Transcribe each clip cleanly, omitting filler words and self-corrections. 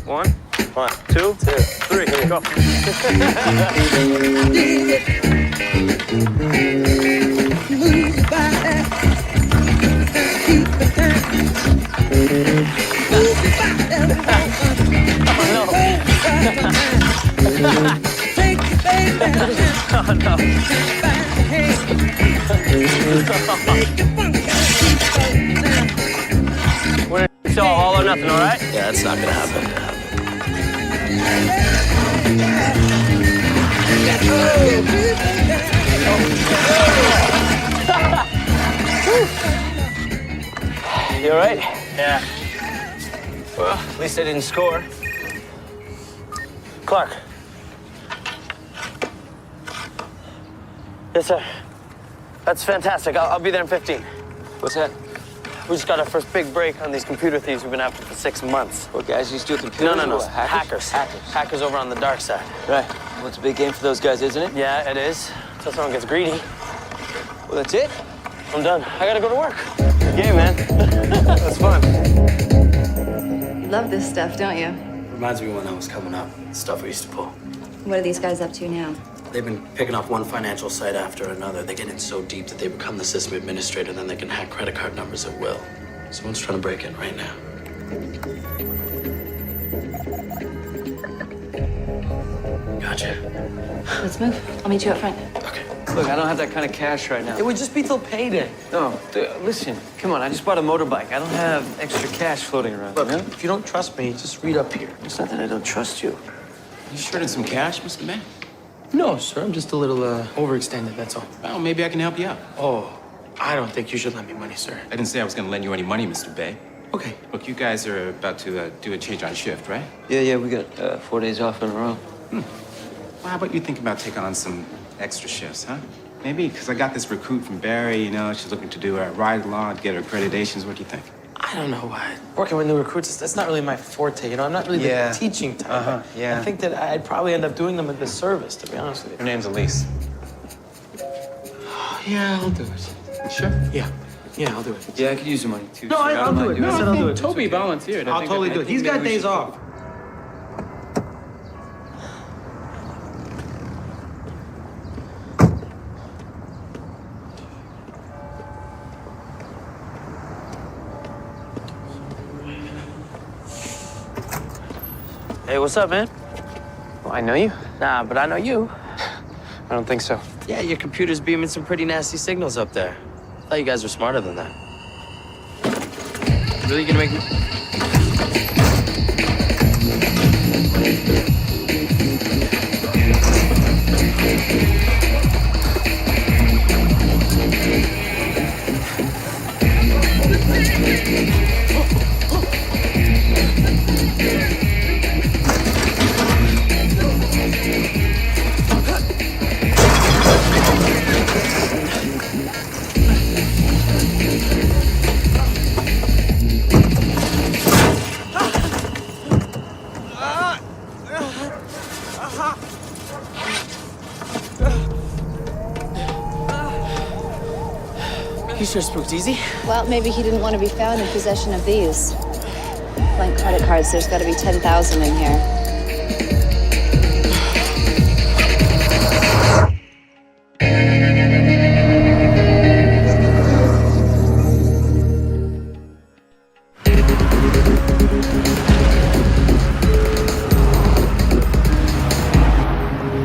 One, 2, 3, go. We're gonna show all or nothing, all right? Yeah, that's not gonna happen. You all right? Yeah. Well, at least I didn't score. Clark. Yes, sir. That's fantastic. I'll be there in 15. What's that? We just got our first big break on these computer thieves we've been after for 6 months. What, guys you steal computers? No. What, hackers? Hackers over on the dark side. Right. Well, it's a big game for those guys, isn't it? Yeah, it is. Until someone gets greedy. Well, that's it? I'm done. I gotta go to work. Good game, man. That's fun. You love this stuff, don't you? Reminds me when I was coming up. Stuff we used to pull. What are these guys up to now? They've been picking off one financial site after another. They get in so deep that they become the system administrator, and then they can hack credit card numbers at will. Someone's trying to break in right now. Gotcha. Let's move. I'll meet you up front. Okay. Look, I don't have that kind of cash right now. It would just be till payday. No, listen, come on, I just bought a motorbike. I don't have extra cash floating around. Look, you know? if you don't trust me, just read up here. It's not that I don't trust you. You shorted some cash, Mr. Man? No, sir. I'm just a little overextended, that's all. Well, maybe I can help you out. Oh, I don't think you should lend me money, sir. I didn't say I was going to lend you any money, Mr. Bay. Okay. Look, you guys are about to do a change on shift, right? Yeah, we got 4 days off in a row. Well, how about you think about taking on some extra shifts, huh? Maybe, because I got this recruit from Barry, you know, she's looking to do a ride along, get her accreditations. What do you think? I don't know why. Working with new recruits, that's not really my forte, you know? I'm not really the teaching type. yeah. I think that I'd probably end up doing them a disservice, to be honest with Her you. name's Elise. Yeah, I'll do it. Sure? Yeah, I'll do it. Yeah, I could use some money too. No, sir. I'll don't do mind it. doing I said I'll do it. Toby volunteered. I'll totally do it. He's got days off. Hey, what's up, man? Well, I know you. Nah, but I know you. I don't think so. Yeah, your computer's beaming some pretty nasty signals up there. I thought you guys were smarter than that. Really gonna make me... You sure spooked easy? Well, maybe he didn't want to be found in possession of these. Blank credit cards, there's got to be 10,000 in here.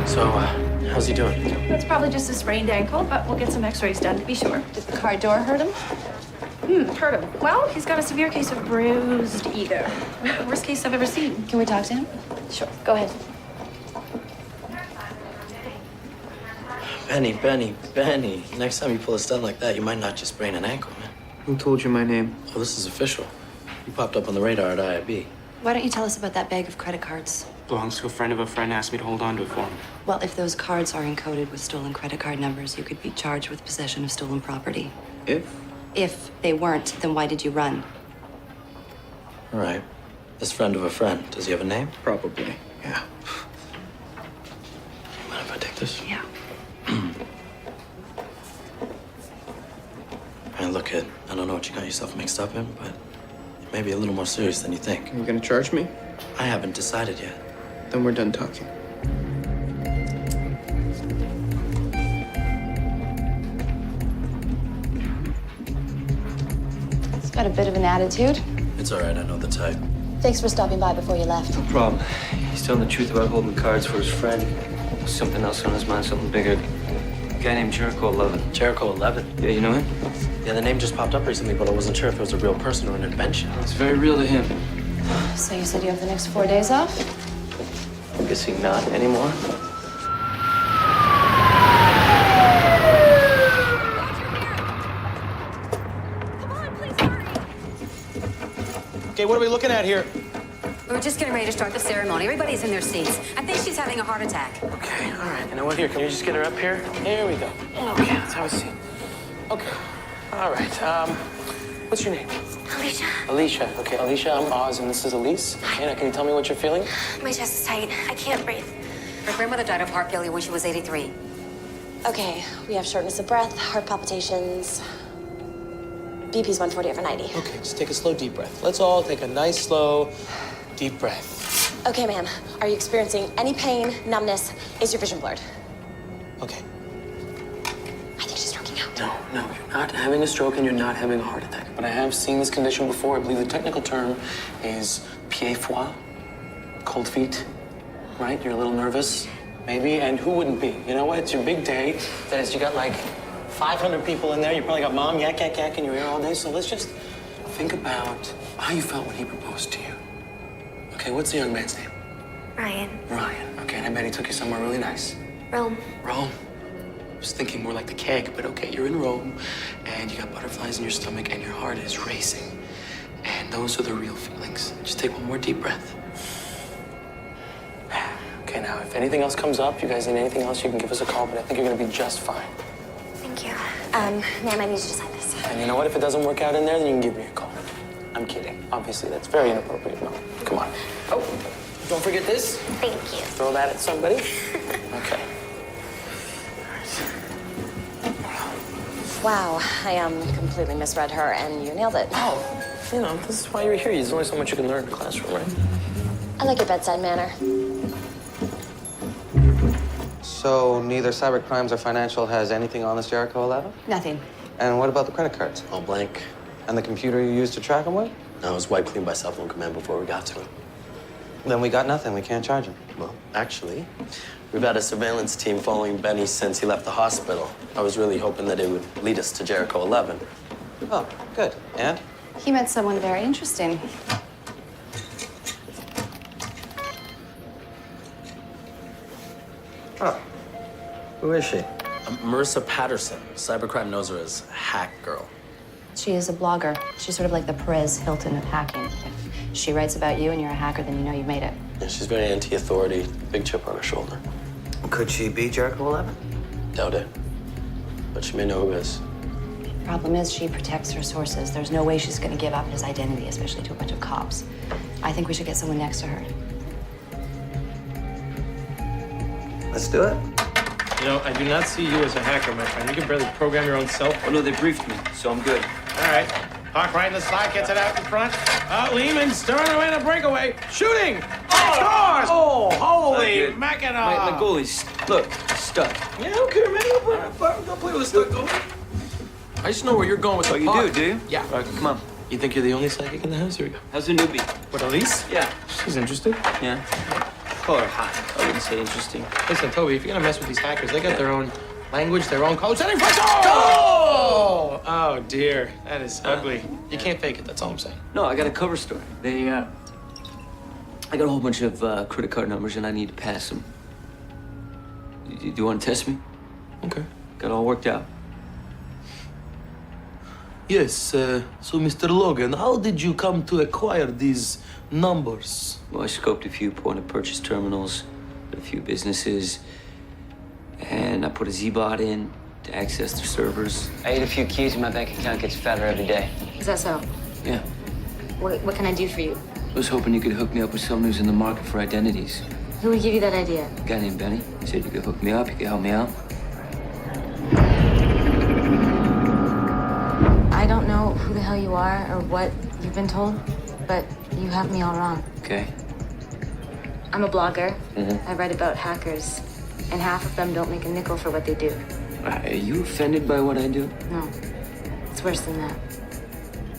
So, how's he doing? It's probably just a sprained ankle, but we'll get some x-rays done to be sure. Did the car door hurt him? Hurt him. Well, he's got a severe case of bruised ego. Worst case I've ever seen. Can we talk to him? Sure, go ahead. Benny. Next time you pull a stunt like that, you might not just sprain an ankle, man. Who told you my name? Oh, this is official. You popped up on the radar at IIB. Why don't you tell us about that bag of credit cards? Belongs to a friend of a friend, asked me to hold on to it for him. Well, if those cards are encoded with stolen credit card numbers, you could be charged with possession of stolen property. If they weren't, then why did you run? All right. This friend of a friend, does he have a name? Probably. Yeah. Mind if I take this? Yeah. Man, look, kid, I don't know what you got yourself mixed up in, but Maybe a little more serious than you think. You gonna charge me? I haven't decided yet. Then we're done talking. He's got a bit of an attitude. It's all right, I know the type. Thanks for stopping by before you left. No problem. He's telling the truth about holding cards for his friend. Something else on his mind, something bigger. A guy named Jericho 11. Jericho 11. Yeah, you know him? Yeah, the name just popped up recently, but I wasn't sure if it was a real person or an invention. It's very real to him. So you said you have the next 4 days off? I'm guessing not anymore. Okay, what are we looking at here? We're just getting ready to start the ceremony. Everybody's in their seats. I think she's having a heart attack. Okay, all right. You know what? Here, can you just get her up here? Here we go. Okay, let's have a seat. Okay. All right. What's your name? Alicia, Alicia. Okay, Alicia, I'm Oz, and this is Elise. Okay, now can you tell me what you're feeling? my chest is tight. I can't breathe. Her grandmother died of heart failure when she was 83. Okay, we have shortness of breath, heart palpitations. BP's 140/90. Okay, just take a slow, deep breath. Let's all take a nice, slow, deep breath. Okay, ma'am. Are you experiencing any pain, numbness? Is your vision blurred? Okay. I think she's stroking out. No, you're not having a stroke and you're not having a heart attack. But I have seen this condition before. I believe the technical term is pied froid, cold feet, right? You're a little nervous, maybe, and who wouldn't be? You know what? It's your big day. That is, you got like 500 people in there. You probably got mom yak, yak, yak in your ear all day. So let's just think about how you felt when he proposed to you. Okay, what's the young man's name? Ryan, Ryan. Okay, and I bet he took you somewhere really nice. Rome. Rome. I was thinking more like the keg, but okay, you're in Rome, and you got butterflies in your stomach, and your heart is racing. And those are the real feelings. Just take one more deep breath. Okay, now, if anything else comes up, you guys need anything else, you can give us a call, but I think you're gonna be just fine. Thank you. Ma'am, I need you to sign this. And you know what? If it doesn't work out in there, then you can give me a call. I'm kidding. Obviously, that's very inappropriate. No, come on. Oh, don't forget this. Thank you. Throw that at somebody. Okay. Wow, I completely misread her, and you nailed it. Oh, you know, this is why you're here. There's only so much you can learn in the classroom, right? I like your bedside manner. So neither cybercrimes or financial has anything on this Jericho 11? Nothing. And what about the credit cards? All blank. And the computer you used to track them with? No, it was wiped clean by cell phone command before we got to it. Then we got nothing. We can't charge him. Well, actually, we've had a surveillance team following Benny since he left the hospital. I was really hoping that it would lead us to Jericho 11. Oh, good. And? He met someone very interesting. Oh. Who is she? Marissa Patterson. Cybercrime knows her as Hack Girl. She is a blogger. She's sort of like the Perez Hilton of hacking. If she writes about you and you're a hacker, then you know you've made it. Yeah, she's very anti-authority, big chip on her shoulder. Could she be Jericho 11? Doubt it. But she may know who is. Problem is, she protects her sources. There's no way she's going to give up his identity, especially to a bunch of cops. I think we should get someone next to her. Let's do it. You know, I do not see you as a hacker, my friend. You can barely program your own cell phone. Oh, no, they briefed me, so I'm good. All right. Park right in the slide, gets it out in front. Lehman stirring away in a breakaway. Shooting! Scores! Oh, holy Mackinac! My goalie's, look, stuck. Yeah, I don't care, man. Go play with a stuck goalie. I just know where you're going with Oh, the you puck. do you? Yeah. All right, come on. You think you're the only psychic in the house? Here we go. How's the newbie? What, Elise? Yeah. She's interested. Yeah. Call her hot. I wouldn't say interesting. Listen, Toby, if you're gonna mess with these hackers, they got their own language, their own code. Setting for goal! Oh, dear. That is ugly. You can't fake it, that's all I'm saying. No, I got a cover story. I got a whole bunch of credit card numbers and I need to pass them. Do you want to test me? Okay. Got it all worked out. Yes, so Mr. Logan, how did you come to acquire these numbers? Well, I scoped a few point-of-purchase terminals, a few businesses, and I put a Z-bot in to access their servers. I ate a few keys and my bank account gets fatter every day. Is that so? Yeah. What can I do for you? I was hoping you could hook me up with someone who's in the market for identities. Who would give you that idea? A guy named Benny. He said you could hook me up, you could help me out. I don't know who the hell you are or what you've been told, but you have me all wrong. Okay. I'm a blogger. Mm-hmm. I write about hackers, and half of them don't make a nickel for what they do. Are you offended by what I do? No, it's worse than that.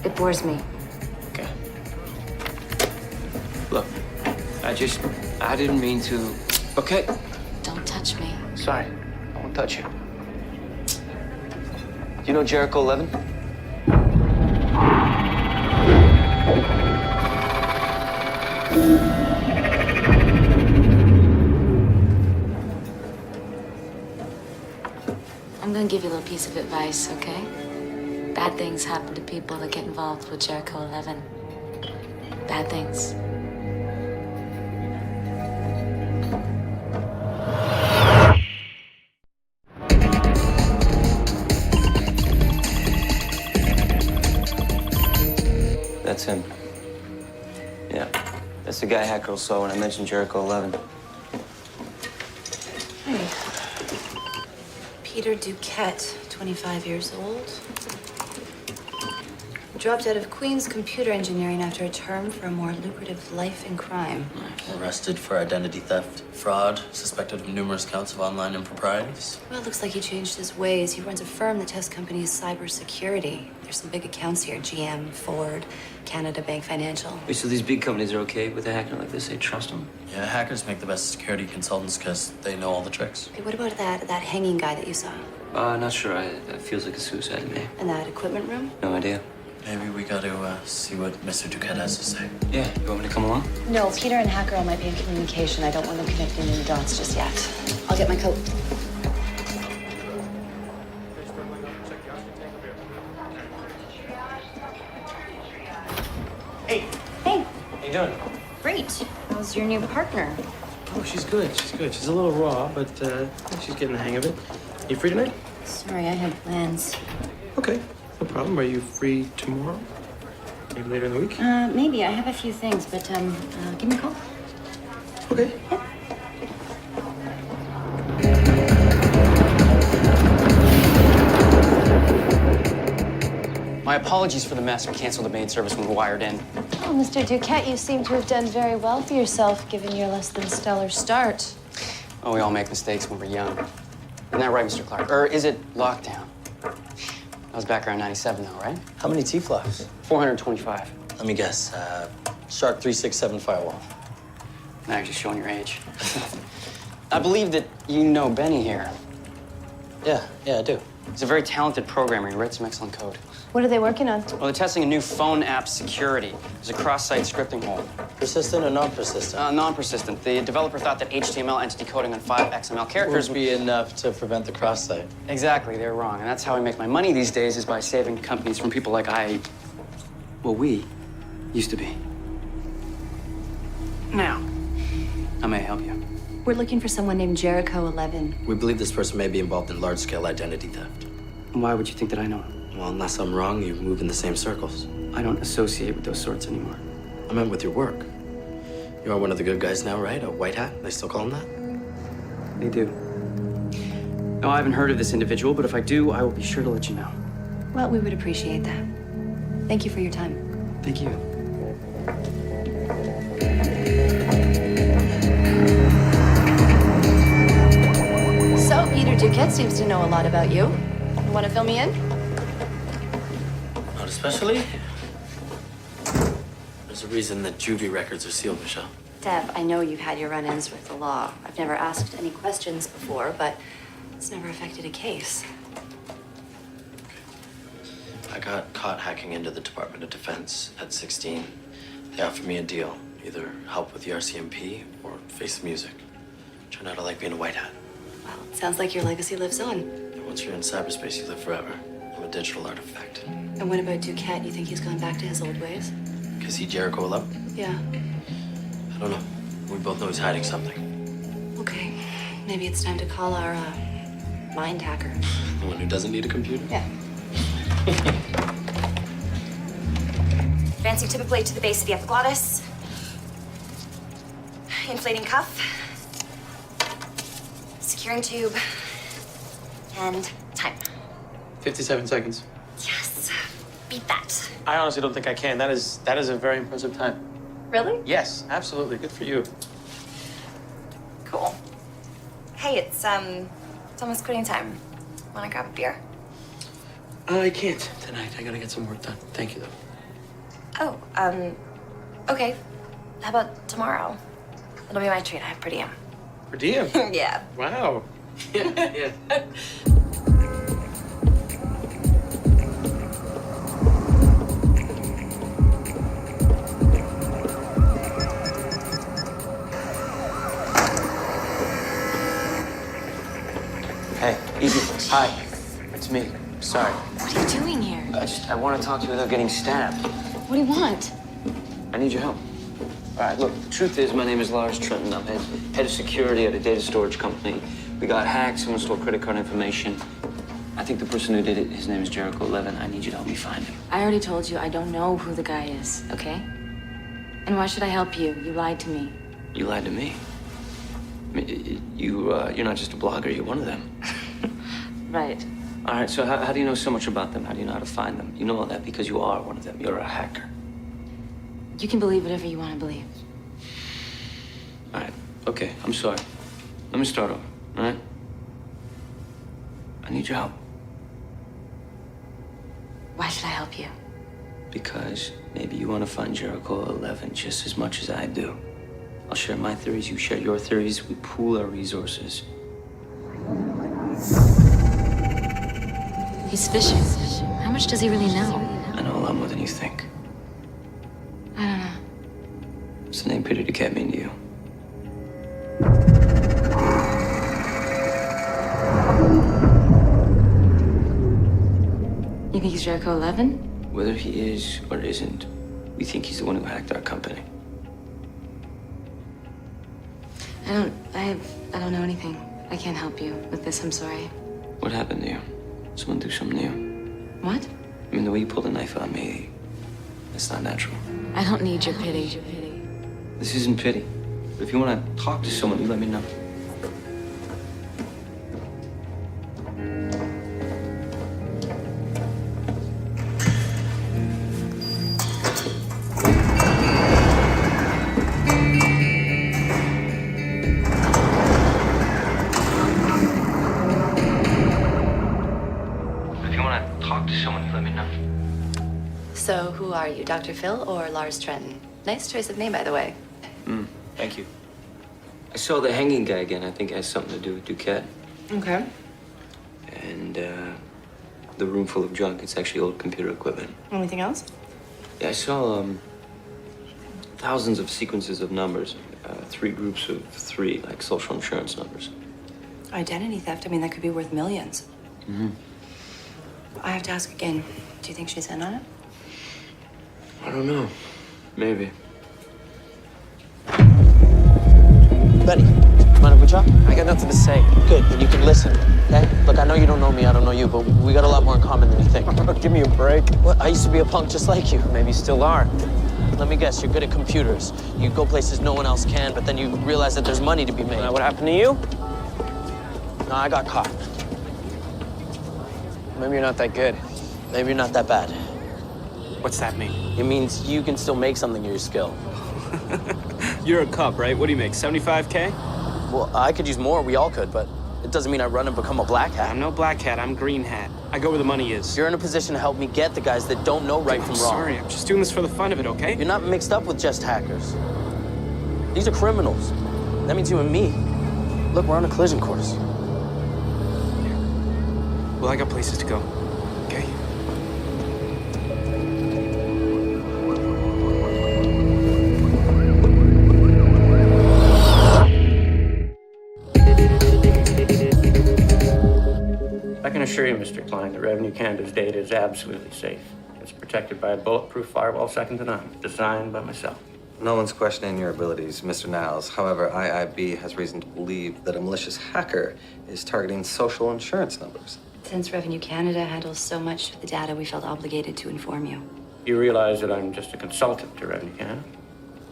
It bores me. Okay. Look, I didn't mean to. Okay. Don't touch me. Sorry, I won't touch you. Do you know Jericho 11? I'm gonna give you a little piece of advice, okay? Bad things happen to people that get involved with Jericho 11. Bad things. That's him. Yeah, that's the guy Hacker saw when I mentioned Jericho 11. Hey. Peter Duquette, 25 years old. Dropped out of Queen's computer engineering after a term for a more lucrative life in crime. Arrested for identity theft, fraud, suspected of numerous counts of online improprieties. Well, it looks like he changed his ways. He runs a firm that tests companies' cybersecurity. There's some big accounts here: GM, Ford, Canada Bank Financial. Wait, so these big companies are okay with a hacker like this? They trust him? Yeah, hackers make the best security consultants because they know all the tricks. Hey, what about that hanging guy that you saw? Not sure. That feels like a suicide to me. In that equipment room? No idea. Maybe we got to see what Mr. Duquette has to say. Yeah, you want me to come along? No, Peter and Hacker might be in communication. I don't want them connecting any dots just yet. I'll get my coat. Hey. Hey. How you doing? Great. How's your new partner? Oh, she's good. She's good. She's a little raw, but she's getting the hang of it. You free tonight? Sorry, I had plans. Okay, no problem. Are you free tomorrow? Maybe later in the week? Maybe. I have a few things, but give me a call. Okay. My apologies for the mess. We canceled the main service when we wired in. Oh, Mr. Duquette, you seem to have done very well for yourself, given your less than stellar start. Oh, we all make mistakes when we're young. Isn't that right, Mr. Clark? Or is it lockdown? That was back around 97, though, right? How many T-flops? 425. Let me guess. Shark 367 firewall. Now you're just showing your age. I believe that you know Benny here. Yeah, I do. He's a very talented programmer. He writes some excellent code. What are they working on? Well, they're testing a new phone app security. There's a cross-site scripting hole. Persistent or non-persistent? Non-persistent. The developer thought that HTML entity coding on 5 XML characters would be enough to prevent the cross-site. Exactly, they're wrong. And that's how I make my money these days, is by saving companies from people like we used to be. Now, how may I help you? We're looking for someone named Jericho 11. We believe this person may be involved in large-scale identity theft. Why would you think that I know him? Well, unless I'm wrong, you move in the same circles. I don't associate with those sorts anymore. I meant with your work. You are one of the good guys now, right? A white hat? They still call him that? They do. No, I haven't heard of this individual, but if I do, I will be sure to let you know. Well, we would appreciate that. Thank you for your time. Thank you. So, Peter Duquette seems to know a lot about you. You want to fill me in? Not especially. There's a reason that juvie records are sealed, Michelle. Dev, I know you've had your run-ins with the law. I've never asked any questions before, but it's never affected a case. I got caught hacking into the Department of Defense at 16. They offered me a deal, either help with the RCMP or face the music. Turned out I like being a white hat. Well, it sounds like your legacy lives on. And once you're in cyberspace, you live forever. I'm a digital artifact. And what about Duquette? You think he's gone back to his old ways? Is he Jericho 11? Yeah. I don't know. We both know he's hiding something. Okay. Maybe it's time to call our mind hacker. The one who doesn't need a computer? Yeah. Advancing tip of blade to the base of the epiglottis. Inflating cuff. Securing tube. And time. 57 seconds. Yes. Beat that. I honestly don't think I can. That is a very impressive time. Really? Yes, absolutely. Good for you. Cool. Hey, it's almost quitting time. Wanna grab a beer? I can't tonight. I gotta get some work done. Thank you, though. Oh, okay. How about tomorrow? It'll be my treat. I have per diem. Per diem? Yeah. Wow. Yeah. Hey, easy. Hi, it's me. Sorry. What are you doing here? I want to talk to you without getting stabbed. What do you want? I need your help. All right, look, the truth is my name is Lars Trenton. I'm head of security at a data storage company. We got hacked, someone stole credit card information. I think the person who did it, his name is Jericho 11. I need you to help me find him. I already told you I don't know who the guy is, okay? And why should I help you? You lied to me. You lied to me. I mean, you're not just a blogger, you're one of them. Right. All right, so how do you know so much about them? How do you know how to find them? You know all that because you are one of them. You're a hacker. You can believe whatever you want to believe. All right, okay, I'm sorry. Let me start over, all right? I need your help. Why should I help you? Because maybe you want to find Jericho 11 just as much as I do. I'll share my theories, you share your theories, we pool our resources. He's fishing. How much does he really know? I know a lot more than you think. I don't know. What's the name Peter the Cat mean to you? You think he's Jericho 11? Whether he is or isn't, we think he's the one who hacked our company. I don't know anything. I can't help you with this, I'm sorry. What happened to you? Someone do something to you? What? I mean, the way you pulled a knife on me, it's not natural. I don't need your pity. This isn't pity. But if you want to talk to someone, you let me know. So, who are you, Dr. Phil or Lars Trenton? Nice choice of name, by the way. Thank you. I saw the hanging guy again. I think it has something to do with Duquette. Okay. And the room full of junk. It's actually old computer equipment. Anything else? Yeah, I saw thousands of sequences of numbers. 3 groups of 3, like social insurance numbers. Identity theft, I mean, that could be worth millions. I have to ask again, do you think she's in on it? I don't know. Maybe. Betty, mind if we talk? I got nothing to say. Good, then you can listen, okay? Look, I know you don't know me, I don't know you, but we got a lot more in common than you think. Give me a break. What? I used to be a punk just like you. Maybe you still are. Let me guess, you're good at computers. You go places no one else can, but then you realize that there's money to be made. What happened to you? No, I got caught. Maybe you're not that good. Maybe you're not that bad. What's that mean? It means you can still make something of your skill. You're a cop, right? What do you make, 75K? Well, I could use more, we all could, but it doesn't mean I run and become a black hat. I'm no black hat, I'm green hat. I go where the money is. You're in a position to help me get the guys that don't know right from wrong. Sorry, I'm just doing this for the fun of it, okay? You're not mixed up with just hackers. These are criminals. That means you and me. Look, we're on a collision course. Well, I got places to go, okay? I can assure you, Mr. Klein, that Revenue Canada's data is absolutely safe. It's protected by a bulletproof firewall second to none, designed by myself. No one's questioning your abilities, Mr. Niles. However, IIB has reason to believe that a malicious hacker is targeting social insurance numbers. Since Revenue Canada handles so much of the data, we felt obligated to inform you. You realize that I'm just a consultant to Revenue Canada?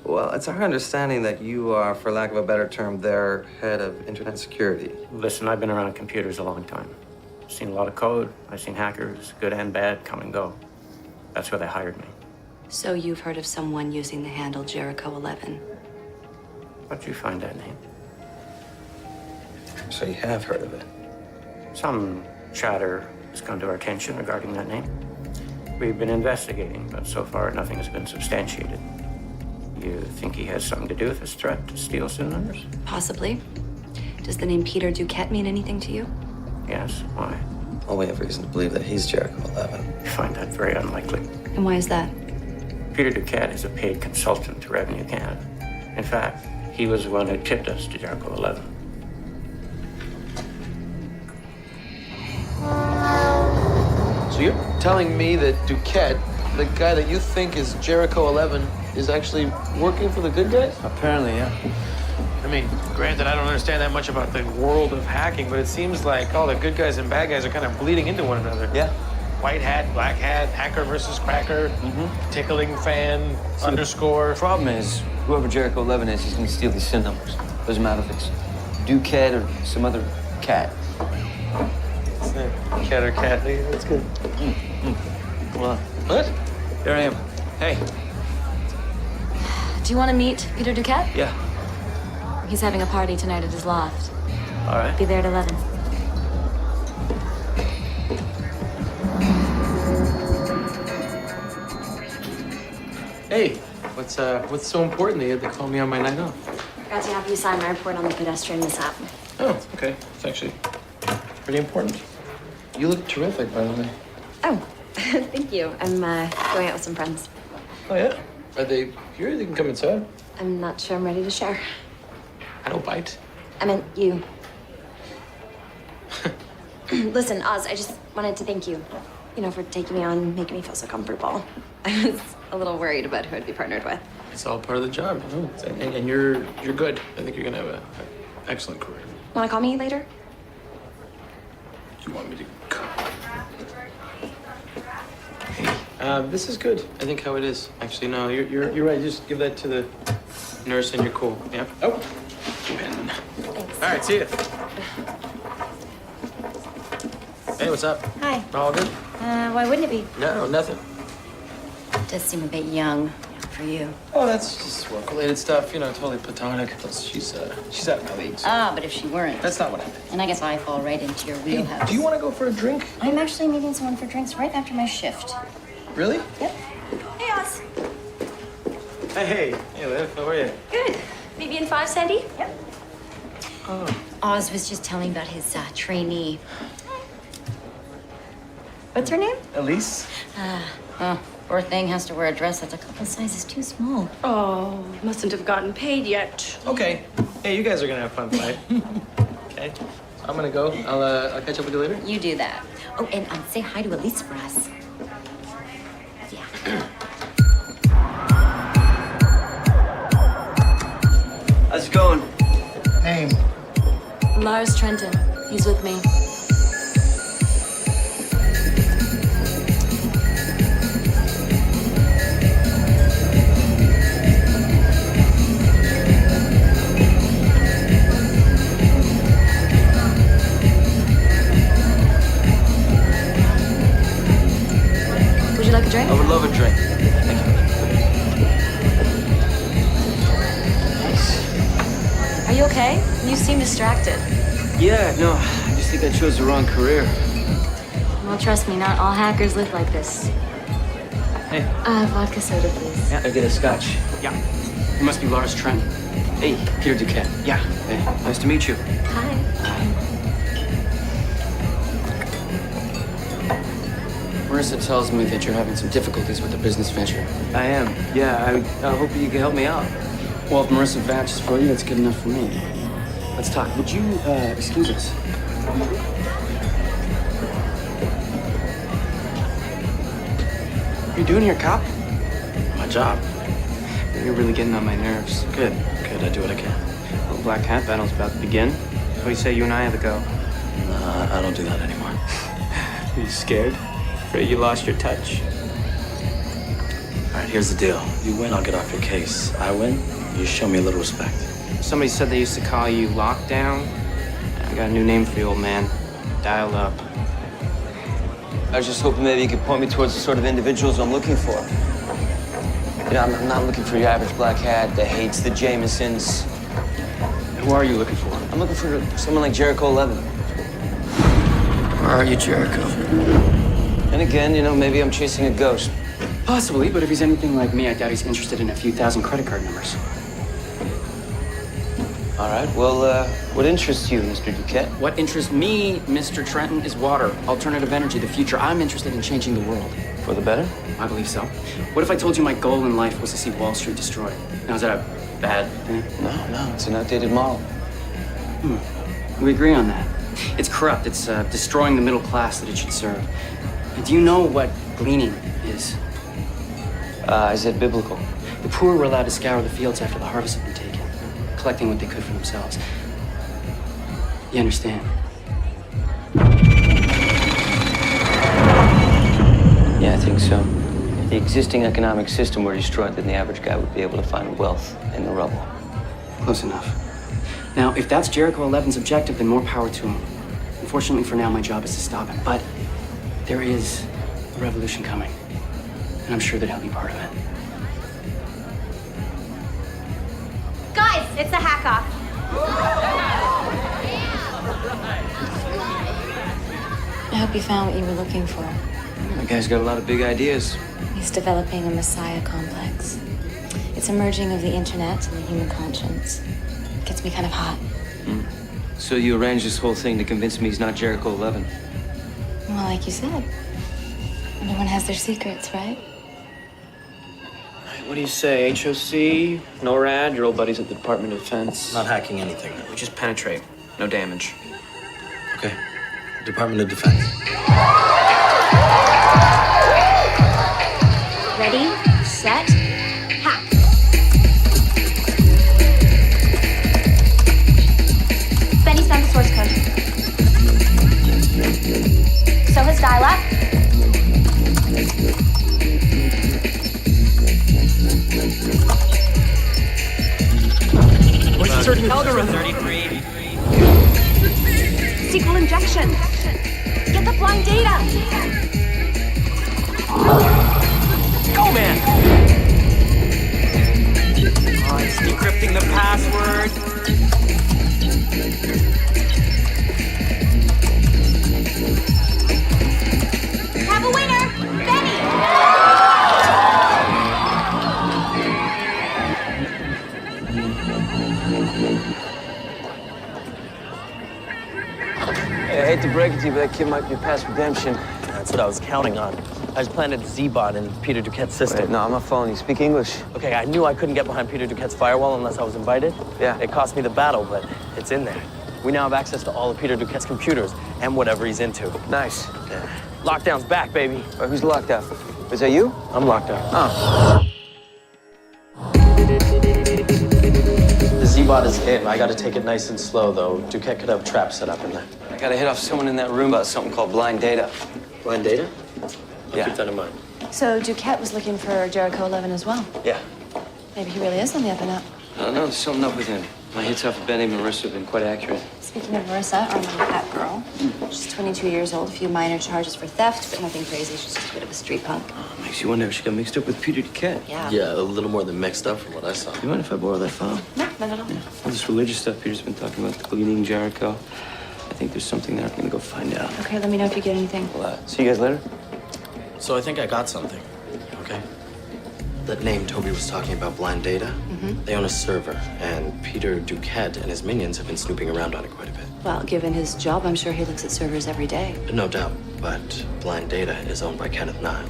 Well, it's our understanding that you are, for lack of a better term, their head of internet security. Listen, I've been around computers a long time. I've seen a lot of code. I've seen hackers, good and bad, come and go. That's where they hired me. So you've heard of someone using the handle Jericho 11? How'd you find that name? So you have heard of it? Some chatter has come to our attention regarding that name. We've been investigating, but so far nothing has been substantiated. You think he has something to do with this threat to steal SIN numbers? Possibly. Does the name Peter Duquette mean anything to you? Yes. Why? Well, we have reason to believe that he's Jericho 11. I find that very unlikely. And why is that? Peter Duquette is a paid consultant to Revenue Canada. In fact, he was the one who tipped us to Jericho 11. So you're telling me that Duquette, the guy that you think is Jericho 11, is actually working for the good guys? Apparently, yeah. I mean, granted, I don't understand that much about the world of hacking, but it seems like all the good guys and bad guys are kind of bleeding into one another. Yeah. White hat, black hat, hacker versus cracker, tickling fan, underscore. The problem is, whoever Jericho 11 is, he's gonna steal these SIN numbers. Doesn't matter if it's Duquette or some other cat. It's the cat or cat. That's good. Come on. What? Here I am. Hey. Do you want to meet Peter Duquette? Yeah. He's having a party tonight at his loft. All right. Be there at 11. Hey, what's so important that you had to call me on my night off? Forgot to have you sign my report on the pedestrian mishap. Oh, okay. It's actually pretty important. You look terrific, by the way. Oh, thank you. I'm going out with some friends. Oh, yeah? Are they here? They can come inside. I'm not sure I'm ready to share. I don't bite. I meant you. Listen, Oz, I just wanted to thank you, for taking me on, making me feel so comfortable. I was a little worried about who I'd be partnered with. It's all part of the job, And you're good. I think you're gonna have an excellent career. Want to call me later? You want me to come? This is good. I think how it is. Actually, no, you're right. Just give that to the nurse and you're cool. Yeah. Oh. Pen. Thanks. All right. See ya. Hey, what's up? Hi. All good? Why wouldn't it be? No, nothing. Does seem a bit young for you. Oh, that's just work-related stuff. Totally platonic. Plus, she's out of my league. So. Ah, but if she weren't. That's not what happened. And I guess I fall right into your wheelhouse. Hey, do you want to go for a drink? I'm actually meeting someone for drinks right after my shift. Really? Yep. Hey, Oz. Hey, Liv. How are you? Good. Maybe in 5, Sandy? Yep. Oh. Oz was just telling about his trainee. What's her name? Elise? Poor thing has to wear a dress that's a couple sizes too small. Oh, mustn't have gotten paid yet. Okay. Hey, you guys are gonna have fun tonight. Okay. I'm gonna go. I'll catch up with you later. You do that. Oh, and say hi to Elise for us. Yeah. How's it going? Name? Lars Trenton. He's with me. Would you like a drink? I would love a drink. Thank you. Are you okay? You seem distracted. Yeah, no, I just think I chose the wrong career. Well, trust me, not all hackers live like this. Hey. Vodka soda, please. Yeah, I get a scotch. Yeah. You must be Lars Trent. Hey, Peter Duquette. Yeah. Hey, nice to meet you. Hi. Marissa tells me that you're having some difficulties with the business venture. I am. Yeah, I hope you can help me out. Well, if Marissa vouches for you, that's good enough for me. Let's talk. Would you, excuse us? What are you doing here, cop? My job. You're really getting on my nerves. Good. I do what I can. Little black hat battle's about to begin. What do you say you and I have a go? I don't do that anymore. Are you scared? Afraid you lost your touch? All right, here's the deal. You win, I'll get off your case. I win, you show me a little respect. Somebody said they used to call you Lockdown. I got a new name for you, old man. Dial up. I was just hoping maybe you could point me towards the sort of individuals I'm looking for. You know, I'm not looking for your average black hat that hates the Jamesons. Who are you looking for? I'm looking for someone like Jericho 11. Where are you, Jericho? And again, you know, maybe I'm chasing a ghost. Possibly, but if he's anything like me, I doubt he's interested in a few thousand credit card numbers. All right, well, what interests you, Mr. Duquette? What interests me, Mr. Trenton, is water, alternative energy, the future. I'm interested in changing the world. For the better? I believe so. What if I told you my goal in life was to see Wall Street destroyed? Now, is that a bad thing? No, it's an outdated model. We agree on that. It's corrupt. It's destroying the middle class that it should serve. Do you know what gleaning is? Is it biblical? The poor were allowed to scour the fields after the harvest had been taken, collecting what they could for themselves. You understand? Yeah, I think so. If the existing economic system were destroyed, then the average guy would be able to find wealth in the rubble. Close enough. Now, if that's Jericho 11's objective, then more power to him. Unfortunately, for now, my job is to stop him. But there is a revolution coming, and I'm sure that he'll be part of it. Guys, it's a hack-off. I hope you found what you were looking for. That guy's got a lot of big ideas. He's developing a messiah complex. It's a merging of the internet and the human conscience. It gets me kind of hot. So you arranged this whole thing to convince me he's not Jericho 11? Well, like you said, everyone has their secrets, right? What do you say, HOC, NORAD, your old buddies at the Department of Defense? Not hacking anything. We just penetrate, no damage. Okay. Department of Defense. Ready, set, hack. Benny's found the source code. So has dial-up. What's the certain algorithm? SQL injection. Get the blind data. Go, man! Oh, it's decrypting the password. Have a winner, Benny. Hey, I hate to break it to you, but that kid might be past redemption. That's what I was counting on. I just planted a Z-bot in Peter Duquette's system. Wait, no, I'm not following you. Speak English. Okay, I knew I couldn't get behind Peter Duquette's firewall unless I was invited. Yeah. It cost me the battle, but it's in there. We now have access to all of Peter Duquette's computers and whatever he's into. Nice. Yeah. Lockdown's back, baby. Who's locked out? Is that you? I'm locked out. Oh. The Z-bot is in. I gotta take it nice and slow, though. Duquette could have traps set up in there. I gotta hit off someone in that room about something called blind data. Blind data? I'll Yeah. keep that in mind. So Duquette was looking for Jericho 11 as well. Yeah. Maybe he really is on the up and up. I don't know, there's something up with him. My hits off of Benny and Marissa have been quite accurate. Speaking of Marissa, our little pet girl, she's 22 years old, a few minor charges for theft, but nothing crazy. She's just a bit of a street punk. Makes you wonder if she got mixed up with Peter Duquette. Yeah. Yeah, a little more than mixed up from what I saw. You mind if I borrow that file? No, not at all. All this religious stuff Peter's been talking about, the gleaning, Jericho. I think there's something there. I'm gonna go find out. Okay, let me know if you get anything. See you guys later. So I think I got something, okay? That name Toby was talking about, blind data, they own a server, and Peter Duquette and his minions have been snooping around on it quite a bit. Well, given his job, I'm sure he looks at servers every day. No doubt, but blind data is owned by Kenneth Nye.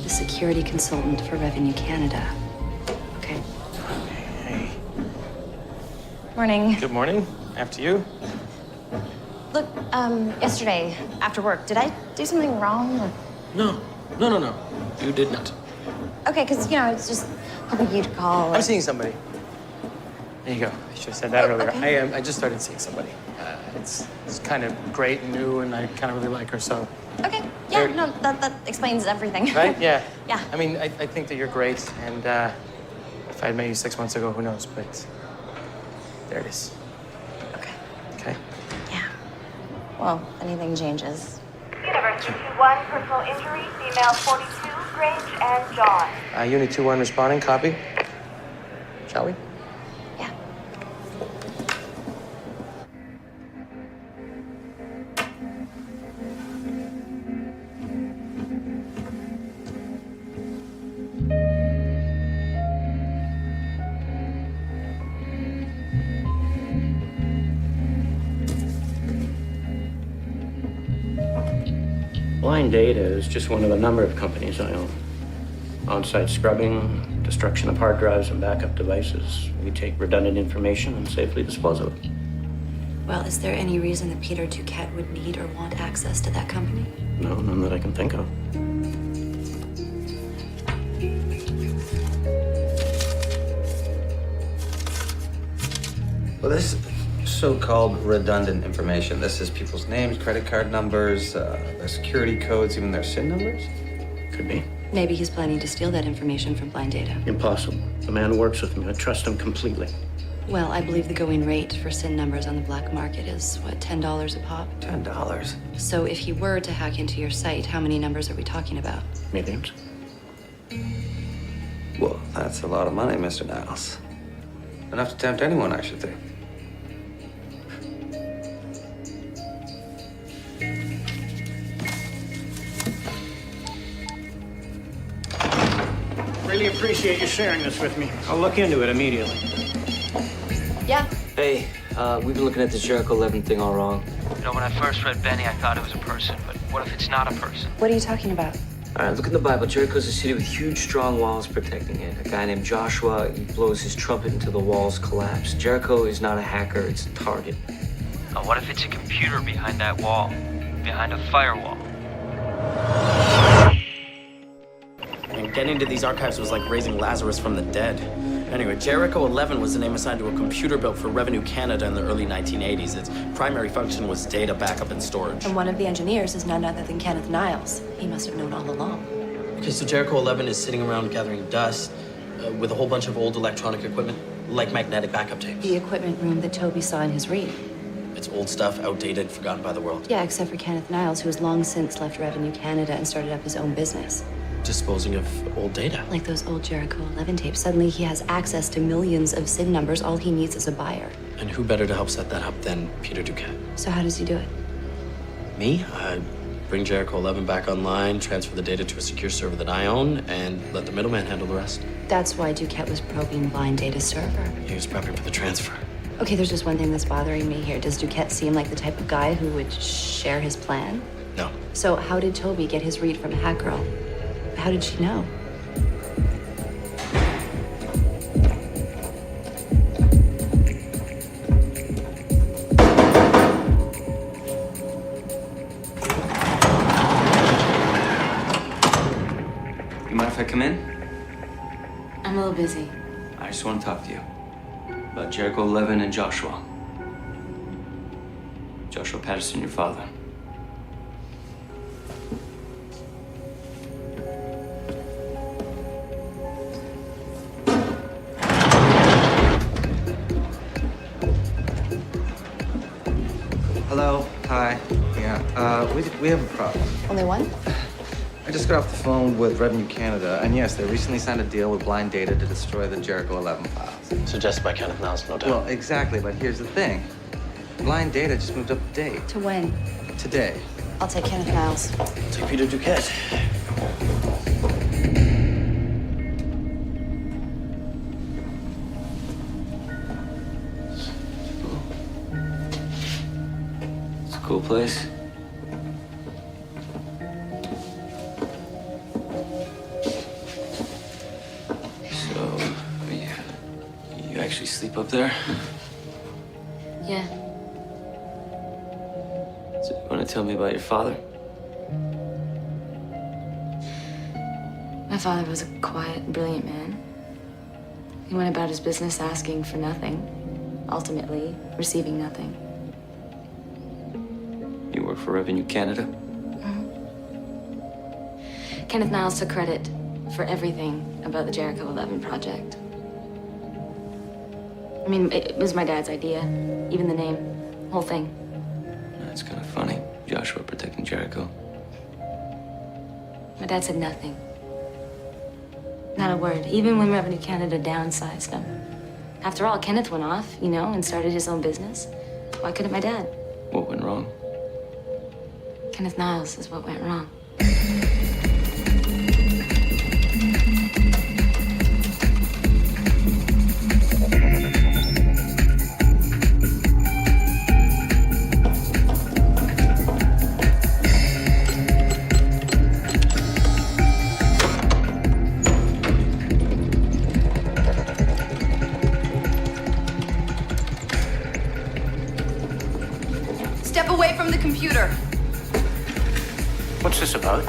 The security consultant for Revenue Canada. Okay. Hey. Morning. Good morning. After you. Look, yesterday after work, did I do something wrong? Or... No. You did not. Okay, because, you know, it's just hoping you'd call. I'm seeing somebody. There you go. I should have said that earlier. okay. I just started seeing somebody. It's kind of great and new, and I kind of really like her, so. Okay, yeah, no, that explains everything. Right? Yeah. Yeah. I mean, I think that you're great, and if I had met you 6 months ago, who knows, but there it is. Okay. Okay? Yeah. Well, if anything changes, University 2-1, personal injury, female 42, Grange and John. Unit 2-1 responding, copy. Shall we? Blind Data is just one of a number of companies I own. On-site scrubbing, destruction of hard drives and backup devices. We take redundant information and safely dispose of it. Well, is there any reason that Peter Duquette would need or want access to that company? No, none that I can think of. Well, this so-called redundant information. This is people's names, credit card numbers, their security codes, even their SIN numbers? Could be. Maybe he's planning to steal that information from Blind Data. Impossible. The man works with me. I trust him completely. Well, I believe the going rate for SIN numbers on the black market is, what, $10 a pop? $10? So if he were to hack into your site, how many numbers are we talking about? Millions. Well, that's a lot of money, Mr. Niles. Enough to tempt anyone, I should think. Really appreciate you sharing this with me. I'll look into it immediately. Yeah. Hey, we've been looking at this Jericho 11 thing all wrong. You know, when I first read Benny, I thought it was a person, but what if it's not a person? What are you talking about? All right, look in the Bible. Jericho's a city with huge, strong walls protecting it. A guy named Joshua, he blows his trumpet until the walls collapse. Jericho is not a hacker, it's a target. Oh, what if it's a computer behind that wall? Behind a firewall? And getting into these archives was like raising Lazarus from the dead. Anyway, Jericho 11 was the name assigned to a computer built for Revenue Canada in the early 1980s. Its primary function was data backup and storage. And one of the engineers is none other than Kenneth Niles. He must have known all along. Okay, so Jericho 11 is sitting around gathering dust with a whole bunch of old electronic equipment, like magnetic backup tapes. The equipment room that Toby saw in his read. It's old stuff, outdated, forgotten by the world. Yeah, except for Kenneth Niles, who has long since left Revenue Canada and started up his own business. Disposing of old data. Like those old Jericho 11 tapes. Suddenly he has access to millions of SIN numbers. All he needs is a buyer. And who better to help set that up than Peter Duquette? So how does he do it? Me? I bring Jericho 11 back online, transfer the data to a secure server that I own, and let the middleman handle the rest. That's why Duquette was probing Blind Data's server. He was prepping for the transfer. Okay, there's just one thing that's bothering me here. Does Duquette seem like the type of guy who would share his plan? No. So how did Toby get his read from a hack girl? How did she know? You mind if I come in? I'm a little busy. I just want to talk to you about Jericho 11 and Joshua. Joshua Patterson, your father. Hello, hi. Yeah, we have a problem. Only one? I just got off the phone with Revenue Canada, and yes, they recently signed a deal with Blind Data to destroy the Jericho 11 files. Suggested by Kenneth Niles, no doubt. Well, exactly, but here's the thing. Blind Data just moved up a date. To when? Today. I'll take Kenneth Niles. Take Peter Duquette. It's a cool place. So, you actually sleep up there? Yeah. So you want to tell me about your father? My father was a quiet, brilliant man. He went about his business asking for nothing, ultimately receiving nothing. You work for Revenue Canada? Kenneth Niles took credit for everything about the Jericho 11 project. I mean, it was my dad's idea, even the name, whole thing. That's kind of funny. Joshua protecting Jericho. My dad said nothing. Not a word, even when Revenue Canada downsized him. After all, Kenneth went off, you know, and started his own business. Why couldn't my dad? What went wrong? Kenneth Niles is what went wrong. Step away from the computer. What's this about?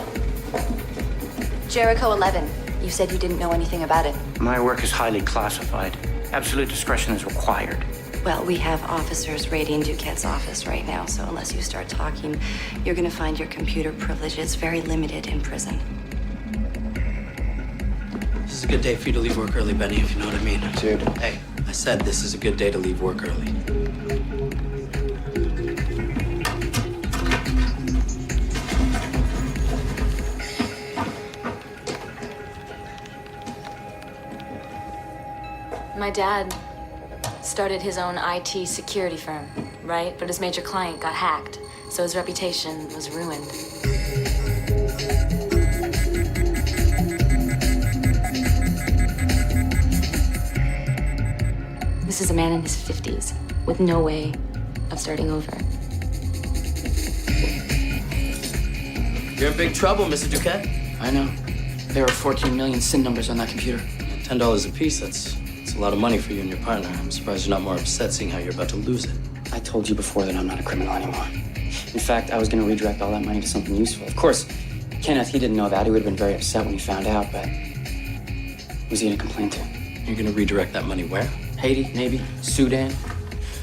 Jericho 11. You said you didn't know anything about it. My work is highly classified. Absolute discretion is required. Well, we have officers raiding Duquette's office right now, so unless you start talking, you're gonna find your computer privileges very limited in prison. This is a good day for you to leave work early, Benny, if you know what I mean. Dude. Hey, I said this is a good day to leave work early. My dad started his own IT security firm, right? But his major client got hacked, so his reputation was ruined. This is a man in his 50s with no way of starting over. You're in big trouble, Mr. Duquette. I know. There are 14 million SIN numbers on that computer. $10 a piece, that's a lot of money for you and your partner. I'm surprised you're not more upset seeing how you're about to lose it. I told you before that I'm not a criminal anymore. In fact, I was going to redirect all that money to something useful. Of course, Kenneth, he didn't know that. He would have been very upset when he found out, but who's he going to complain to? You're gonna redirect that money where? Haiti, maybe? Sudan?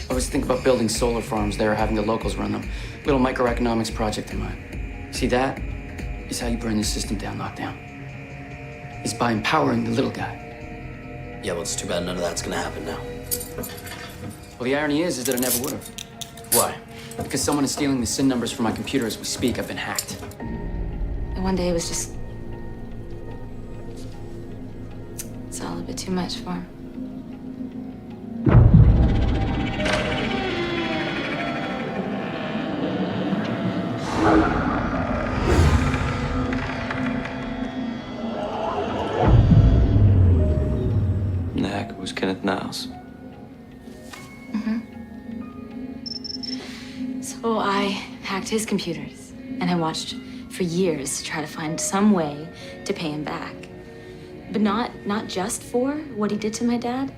I was thinking about building solar farms there, having the locals run them. Little microeconomics project of mine. See, that is how you burn the system down, lockdown. It's by empowering the little guy. Yeah, well, it's too bad none of that's gonna happen now. Well, the irony is that it never would have. Why? Because someone is stealing the SIN numbers from my computer as we speak. I've been hacked. And one day it was just... It's all a bit too much for him. And the hacker was Kenneth Niles. So I hacked his computers, and I watched for years to try to find some way to pay him back. But not just for what he did to my dad,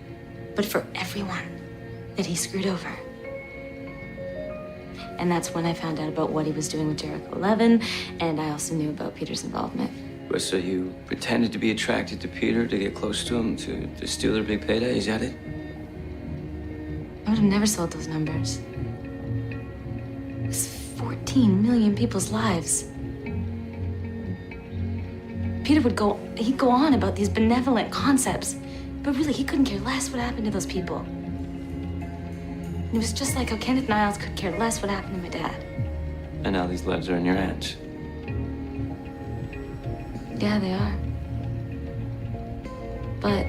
but for everyone that he screwed over. And that's when I found out about what he was doing with Jericho 11, and I also knew about Peter's involvement. But so you pretended to be attracted to Peter to get close to him, to steal their big payday? Is that it? I would have never sold those numbers. It's 14 million people's lives. Peter he'd go on about these benevolent concepts, but really he couldn't care less what happened to those people. It was just like how Kenneth Niles could care less what happened to my dad. And now these lives are in your hands. Yeah, they are. But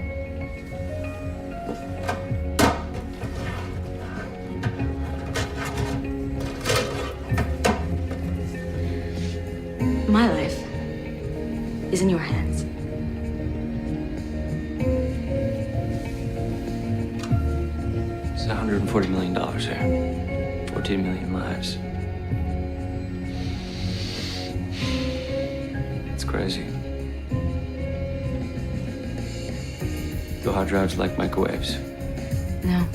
my life is in your hands. It's $140 million there. 14 million lives. It's crazy. Do hard drives like microwaves? No.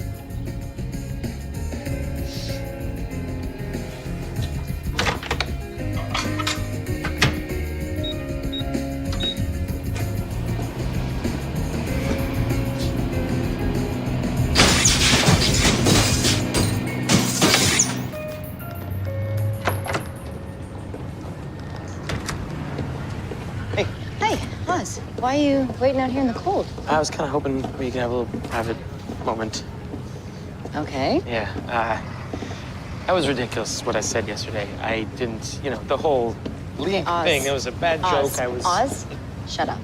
Why are you waiting out here in the cold? I was kind of hoping we could have a little private moment. Okay. Yeah, that was ridiculous what I said yesterday. I didn't, the whole leave Oz. thing. It was a bad Oz. joke. I was. Oz, shut up.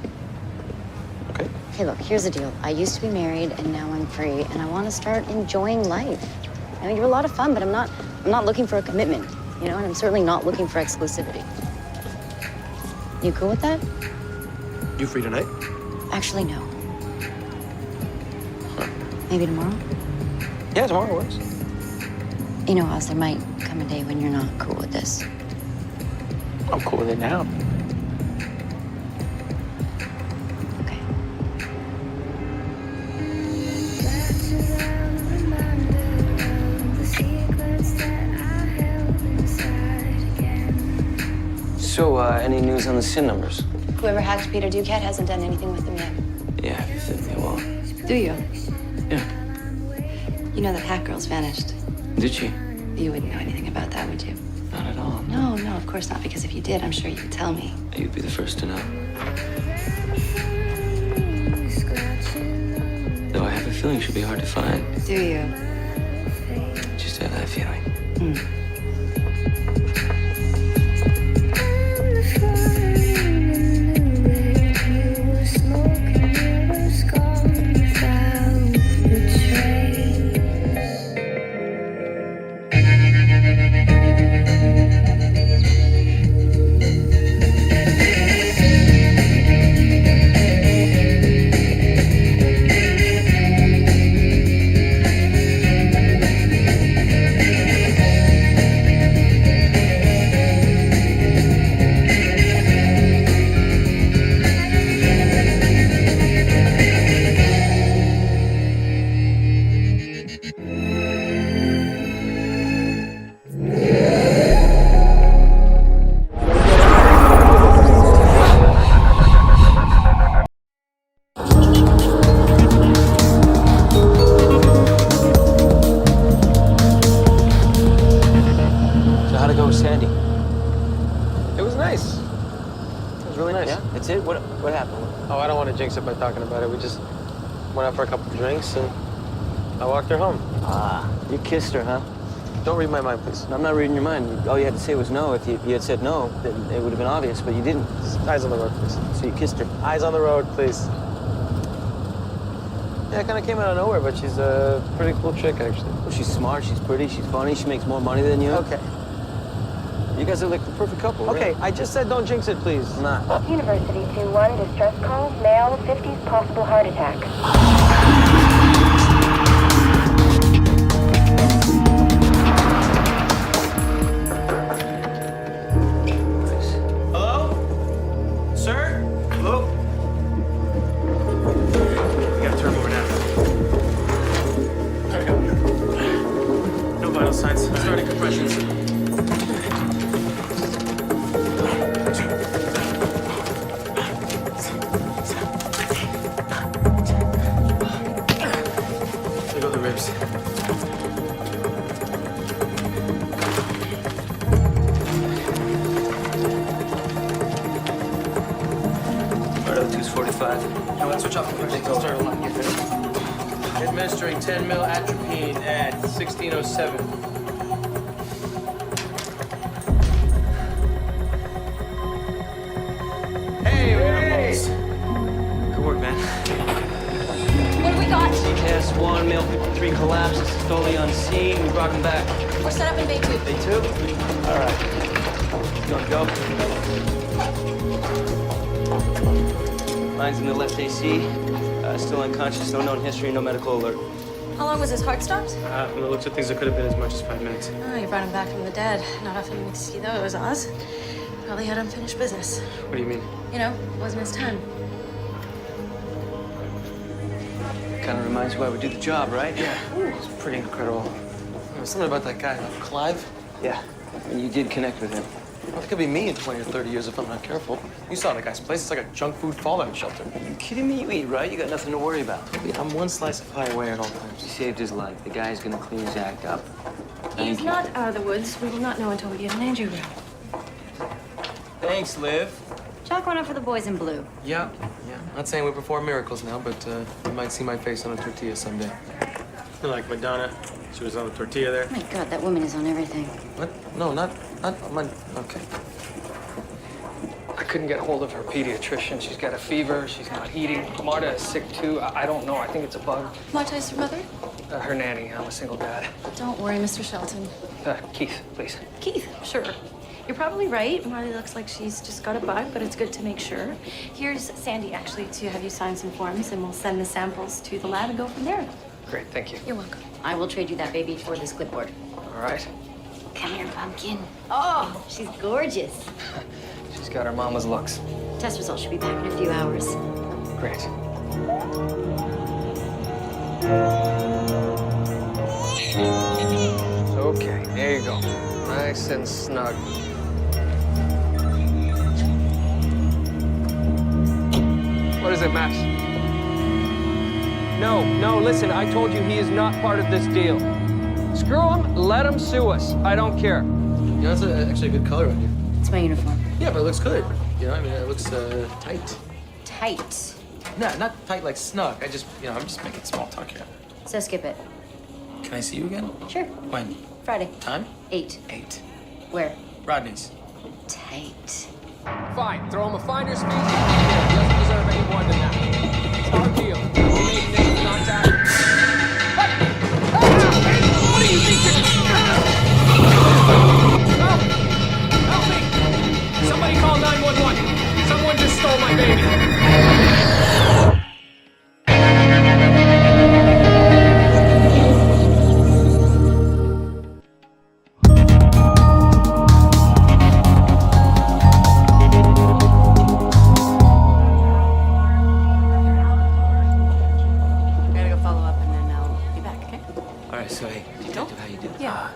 Okay. Hey, look, here's the deal. I used to be married, and now I'm free, and I want to start enjoying life. I mean, you're a lot of fun, but I'm not looking for a commitment, you know, and I'm certainly not looking for exclusivity. You cool with that? You free tonight? Actually, no. Maybe tomorrow? Yeah, tomorrow works. You know, Oz, there might come a day when you're not cool with this. I'm cool with it now. So, any news on the SIN numbers? Whoever hacked Peter Duquette hasn't done anything with them yet. Yeah, you think they will. Do you? Yeah. You know that hack girl's vanished. Did she? You wouldn't know anything about that, would you? Not at all. No, no, of course not, because if you did, I'm sure you'd tell me. You'd be the first to know. Though I have a feeling she'll be hard to find. Do you? Just have that feeling. How'd it go with Sandy? It was nice. It was really nice. Yeah, that's it? What happened? Oh, I don't want to jinx it by talking about it. We just went out for a couple of drinks and I walked her home. Ah, you kissed her, huh? Don't read my mind, please. I'm not reading your mind. All you had to say was no. If you had said no, then it would have been obvious, but you didn't. Eyes on the road, please. So you kissed her. Eyes on the road, please. Yeah, it kind of came out of nowhere, but she's a pretty cool chick, actually. Well, she's smart, she's pretty, she's funny, she makes more money than you. Okay. You guys are like the perfect couple, Okay, right? I just said don't jinx it, please. I'm not. University 2-1, distress call, male, 50s, possible heart attack. Hello? Sir? Hello? You gotta turn over now. There we go. No vital signs. Starting compressions. There go the ribs. Right, 245. Now let's switch off the compressions. I'll start a line. Get ready. Administering 10 mil atropine at 1607. Hey, we got a pulse. Good work, man. What do we got? CTS 1, male 53 collapses, totally on scene. We brought him back. We're set up in Bay 2. Day 2? All right. You want to go? Mine's in the left AC. Still unconscious, no known history, no medical alert. How long was his heart stopped? From the looks of things, it could have been as much as 5 minutes. Oh, you brought him back from the dead. Not often we see those, Oz. Probably had unfinished business. What do you mean? You know, wasn't his time. Kind of reminds you why we do the job, right? Yeah. It's pretty incredible. There's something about that guy, Clive. Yeah. And you did connect with him. Well, it could be me in 20 or 30 years if I'm not careful. You saw the guy's place. It's like a junk food fallout shelter. Are you kidding me? You eat, right? You got nothing to worry about. I'm one slice of pie away at all times. You saved his life. The guy's gonna clean his act up. He's not out of the woods. We will not know until we get an injury room. Thanks, Liv. Chalk one up for the boys in blue. Yeah. Not saying we perform miracles now, but you might see my face on a tortilla someday. You're like Madonna. She was on the tortilla there. Oh my God, that woman is on everything. What? No, not on my... Okay. couldn't get hold of her pediatrician. She's got a fever. She's not eating. Marta is sick too. I don't know. I think it's a bug. Marta is your mother? Her nanny. I'm a single dad. Don't worry, Mr. Shelton. Keith, please. Keith, sure. You're probably right. Marty looks like she's just got a bug, but it's good to make sure. Here's Sandy, actually, to have you sign some forms, and we'll send the samples to the lab and go from there. Great, thank you. You're welcome. I will trade you that baby for this clipboard. All right. Come here, pumpkin. Oh, she's gorgeous. She's got her mama's looks. Test results should be back in a few hours. Great. Okay, there you go. Nice and snug. What is it, Max? No, listen, I told you he is not part of this deal. Screw him, let him sue us. I don't care. You know, that's actually a good color on you. It's my uniform. Yeah, but it looks good. You know, I mean, it looks tight. Tight. No, not tight like snug. I'm just making small talk here. So skip it. Can I see you again? Sure. When? Friday. Time? 8. 8. Where? Rodney's. Tight. Fine, throw him a finder's fee. He doesn't deserve any more than that. It's our deal. We made initial contact. Hey! What do you think you're... Help me! Somebody call 911. Someone just stole my baby.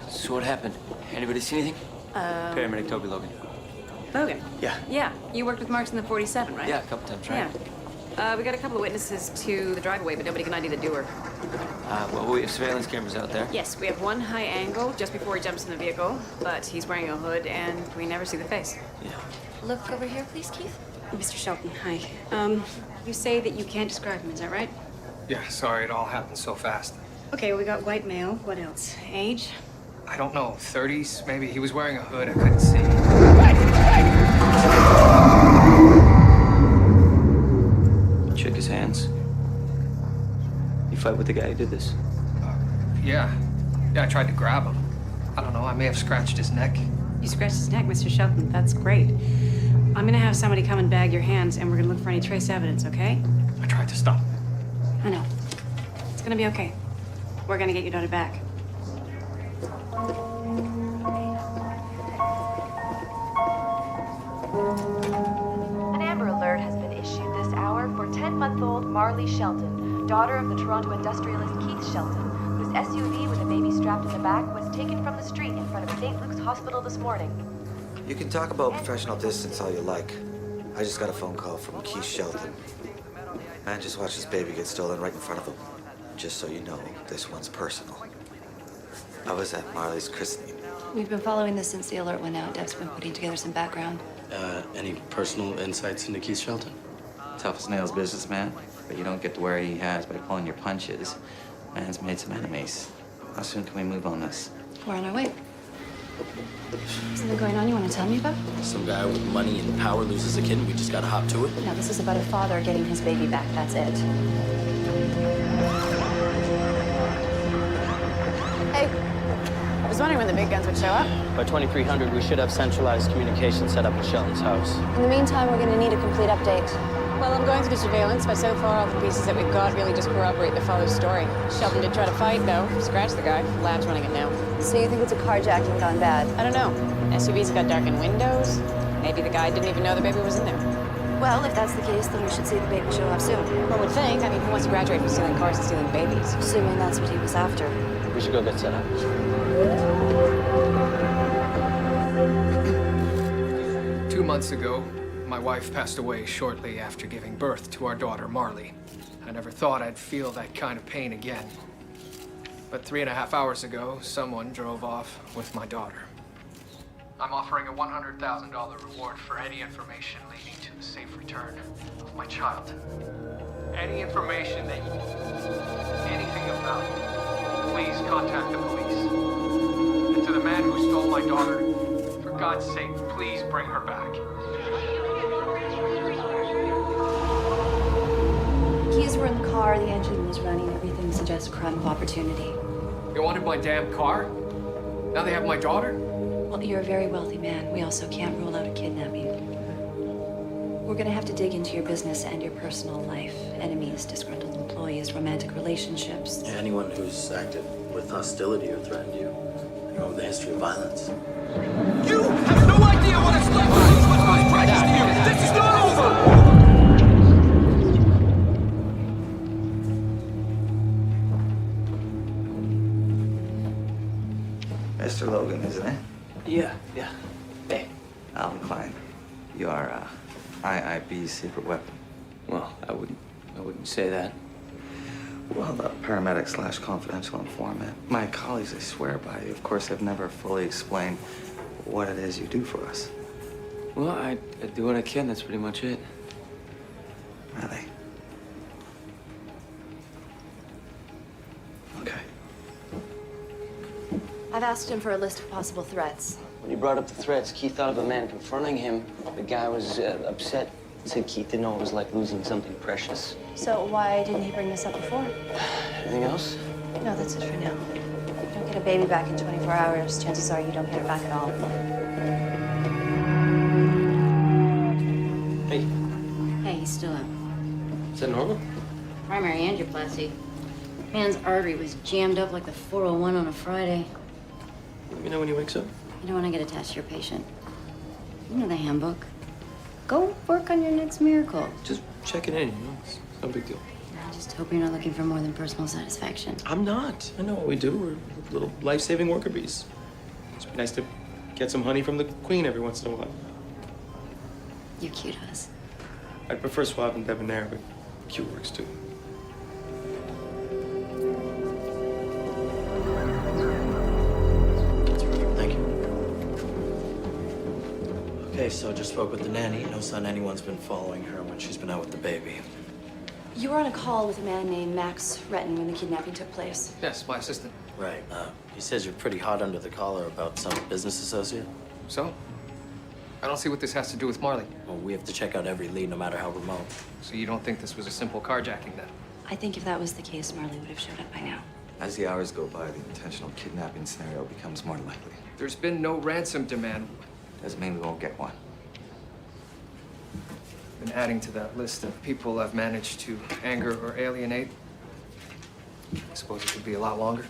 So what happened? Anybody see anything? Paramedic Toby Logan. Logan? Yeah. Yeah, you worked with Marks in the 47, right? Yeah, a couple times, right? Yeah. We got a couple of witnesses to the driveway, but nobody can ID the doer. Well, we have surveillance cameras out there. Yes, we have one high angle just before he jumps in the vehicle, but he's wearing a hood and we never see the face. Yeah. Look over here, please, Keith. Mr. Shelton, hi. You say that you can't describe him, is that right? Yeah, sorry, it all happened so fast. Okay, we got white male. What else? Age? I don't know, 30s, maybe. He was wearing a hood, I couldn't see. Check his hands. You fight with the guy who did this? Yeah, I tried to grab him. I don't know, I may have scratched his neck. You scratched his neck, Mr. Shelton. That's great. I'm gonna have somebody come and bag your hands, and we're gonna look for any trace evidence, okay? I tried to stop him. I know. It's gonna be okay. We're gonna get your daughter back. An Amber Alert has been issued this hour for 10-month-old Marley Shelton, daughter of the Toronto industrialist Keith Shelton, whose SUV with a baby strapped in the back was taken from the street in front of St. Luke's Hospital this morning. You can talk about professional distance all you like. I just got a phone call from Keith Shelton. Man just watched his baby get stolen right in front of him. Just so you know, this one's personal. I was at Marley's christening. We've been following this since the alert went out. Deb's been putting together some background. Any personal insights into Keith Shelton? Tough as nails businessman, but you don't get to where he has by pulling your punches. Man's made some enemies. How soon can we move on this? We're on our way. Something going on you want to tell me about? Some guy with money and power loses a kid and we just gotta hop to it? No, this is about a father getting his baby back. That's it. Hey, I was wondering when the big guns would show up. By 2300, we should have centralized communication set up at Shelton's house. In the meantime, we're gonna need a complete update. Well, I'm going through surveillance, but so far all the pieces that we've got really just corroborate the father's story. Shelton did try to fight, though. Scratched the guy. Lab's running it now. So you think it's a carjacking gone bad? I don't know. SUV's got darkened windows. Maybe the guy didn't even know the baby was in there. Well, if that's the case, then we should see the baby show up soon. One would think. I mean, who wants to graduate from stealing cars and stealing babies? Assuming that's what he was after. We should go get set up. 2 months ago, my wife passed away shortly after giving birth to our daughter, Marley. I never thought I'd feel that kind of pain again. But 3.5 hours ago, someone drove off with my daughter. I'm offering a $100,000 reward for any information leading to the safe return of my child. Any information that you... anything of value, please contact the police. And to the man who stole my daughter, for God's sake, please bring her back. car, the engine was running. Everything suggests crime of opportunity. They wanted my damn car? Now they have my daughter? Well, you're a very wealthy man. We also can't rule out a kidnapping. We're gonna have to dig into your business and your personal life. Enemies, disgruntled employees, romantic relationships. Anyone who's acted with hostility or threatened you, with a history of violence. You have no idea what it's like to lose what's most precious to you! This is not over! Mr. Logan, isn't it? Yeah. Hey. Alan Klein. You are IIB's secret weapon. Well, I wouldn't say that. Well, the paramedic / confidential informant. My colleagues, they swear by you. Of course, they've never fully explained what it is you do for us. Well, I do what I can. That's pretty much it. Really? Okay. I've asked him for a list of possible threats. When he brought up the threats, Keith thought of a man confronting him. The guy was upset. Said Keith didn't know it was like losing something precious. So why didn't he bring this up before? Anything else? No, that's it for now. You don't get a baby back in 24 hours. Chances are you don't get her back at all. Hey. Hey, he's still up. Is that normal? Primary angioplasty. Man's artery was jammed up like the 401 on a Friday. Let me know when he wakes up. You don't want to get attached to your patient. You know the handbook. Go work on your next miracle. Just checking in, It's no big deal. I just hope you're not looking for more than personal satisfaction. I'm not. I know what we do. We're little life-saving worker bees. It's nice to get some honey from the queen every once in a while. You're cute, Oz. I'd prefer Suave and Debonair, but cute works too. Thank you. Okay, so just spoke with the nanny. No sign anyone's been following her when she's been out with the baby. You were on a call with a man named Max Retton when the kidnapping took place. Yes, my assistant. Right. He says you're pretty hot under the collar about some business associate. So? I don't see what this has to do with Marley. Well, we have to check out every lead, no matter how remote. So you don't think this was a simple carjacking, then? I think if that was the case, Marley would have showed up by now. As the hours go by, the intentional kidnapping scenario becomes more likely. There's been no ransom demand. Doesn't mean we won't get one. Been adding to that list of people I've managed to anger or alienate. I suppose it could be a lot longer.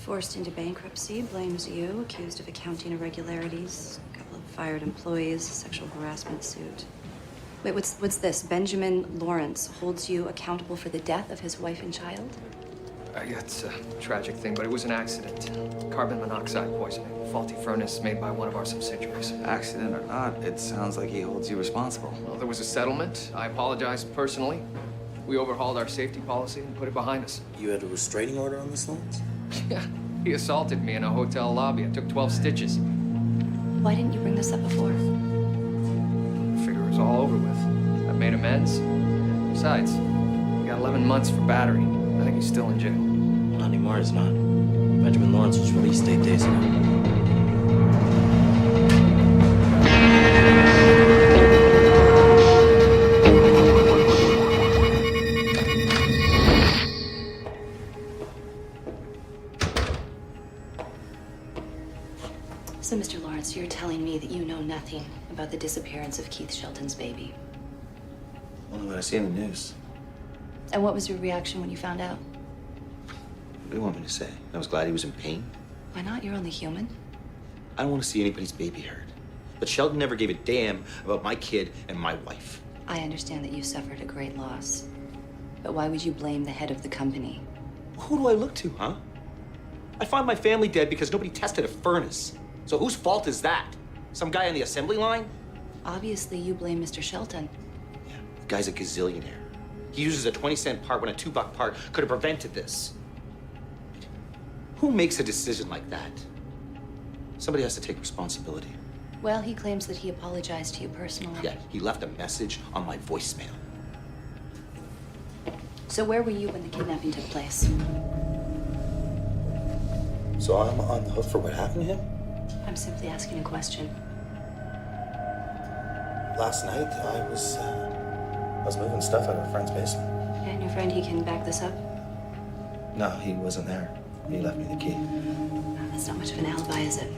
Forced into bankruptcy, blames you, accused of accounting irregularities, a couple of fired employees, sexual harassment suit. Wait, what's this? Benjamin Lawrence holds you accountable for the death of his wife and child? Yeah, it's a tragic thing, but it was an accident. Carbon monoxide poisoning. Faulty furnace made by one of our subsidiaries. Accident or not, it sounds like he holds you responsible. Well, there was a settlement. I apologized personally. We overhauled our safety policy and put it behind us. You had a restraining order on this Lawrence? Yeah, he assaulted me in a hotel lobby. I took 12 stitches. Why didn't you bring this up before? I figure it was all over with. I made amends. Besides, he got 11 months for battery. I think he's still in jail. Not anymore, he's not. Benjamin Lawrence was released 8 days ago. So, Mr. Lawrence, you're telling me that you know nothing about the disappearance of Keith Shelton's baby. Only what I see in the news. And what was your reaction when you found out? What do you want me to say? I was glad he was in pain. Why not? You're only human. I don't want to see anybody's baby hurt. But Sheldon never gave a damn about my kid and my wife. I understand that you suffered a great loss. But why would you blame the head of the company? Who do I look to, huh? I found my family dead because nobody tested a furnace. So whose fault is that? Some guy on the assembly line? Obviously, you blame Mr. Shelton. The guy's a gazillionaire. He uses a 20-cent part when a $2 part could have prevented this. Who makes a decision like that? Somebody has to take responsibility. Well, he claims that he apologized to you personally. Yeah, he left a message on my voicemail. So where were you when the kidnapping took place? So I'm on the hook for what happened to him? I'm simply asking a question. Last night, I was moving stuff out of a friend's basement. Yeah, and your friend, he can back this up? No, he wasn't there. He left me the key. That's not much of an alibi, is it?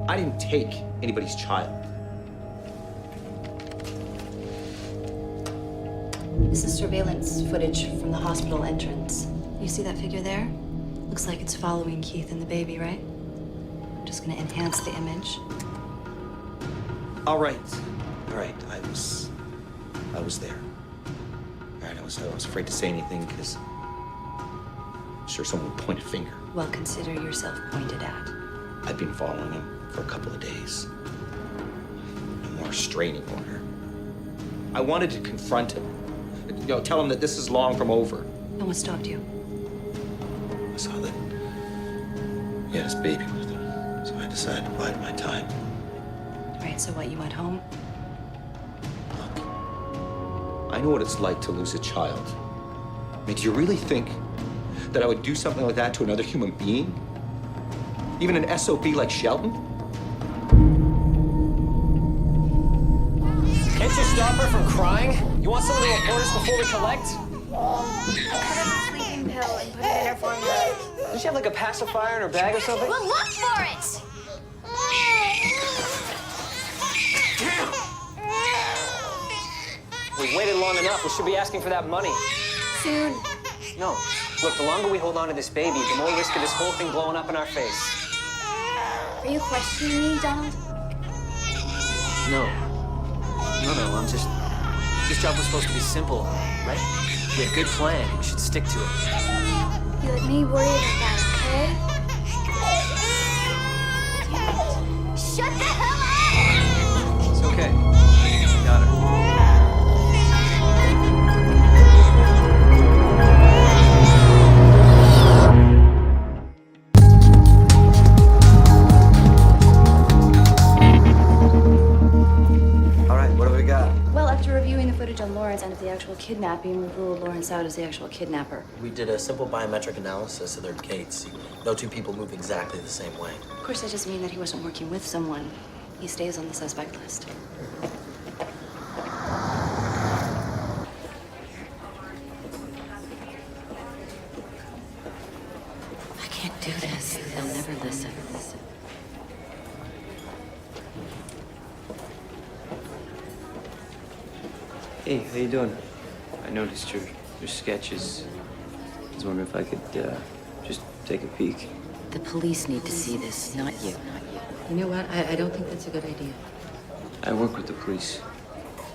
I didn't take anybody's child. This is surveillance footage from the hospital entrance. You see that figure there? Looks like it's following Keith and the baby, right? I'm just gonna enhance the image. All right. I was there. All right, I was afraid to say anything because I'm sure someone would point a finger. Well, consider yourself pointed at. I've been following him for a couple of days. No more restraining order. I wanted to confront him. Tell him that this is long from over. And what stopped you? I saw that he had his baby with him, so I decided to bide my time. Right, so what, you went home? I know what it's like to lose a child. I mean, do you really think that I would do something like that to another human being? Even an SOB like Shelton? Can't you stop her from crying? You want some of the reporters before we collect? I cut up a sleeping pill and put it in her formula. Does she have like a pacifier in her bag or something? Well, look for it! We've waited long enough. We should be asking for that money. Soon. No. Look, the longer we hold on to this baby, the more risk of this whole thing blowing up in our face. Are you questioning me, Donald? No. I'm just... This job was supposed to be simple, right? We had a good plan. We should stick to it. You let me worry about that, okay? Shut the hell up! It's okay. Got her. Well, after reviewing the footage on Lawrence and of the actual kidnapping, we ruled Lawrence out as the actual kidnapper. We did a simple biometric analysis of their gaits. No two people move exactly the same way. Of course, that doesn't mean that he wasn't working with someone. He stays on the suspect list. I can't do this. They'll never listen. Hey, how you doing? I noticed your sketches. I was wondering if I could just take a peek. The police need to see this, not you. You know what? I don't think that's a good idea. I work with the police.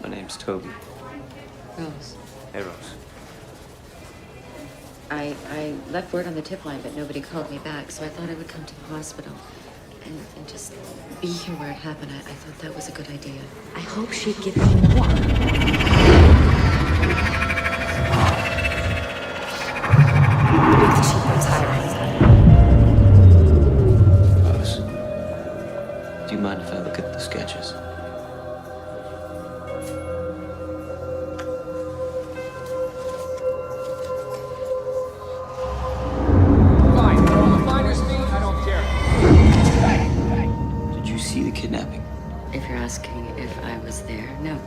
My name's Toby. Rose. Hey, Rose. I left word on the tip line, but nobody called me back, so I thought I would come to the hospital and just be here where it happened. I thought that was a good idea. I hope she'd give me more. Rose, do you mind if I look at the sketches? Fine, they're on the finder's fee. I don't care. Did you see the kidnapping? If you're asking if I was there, no.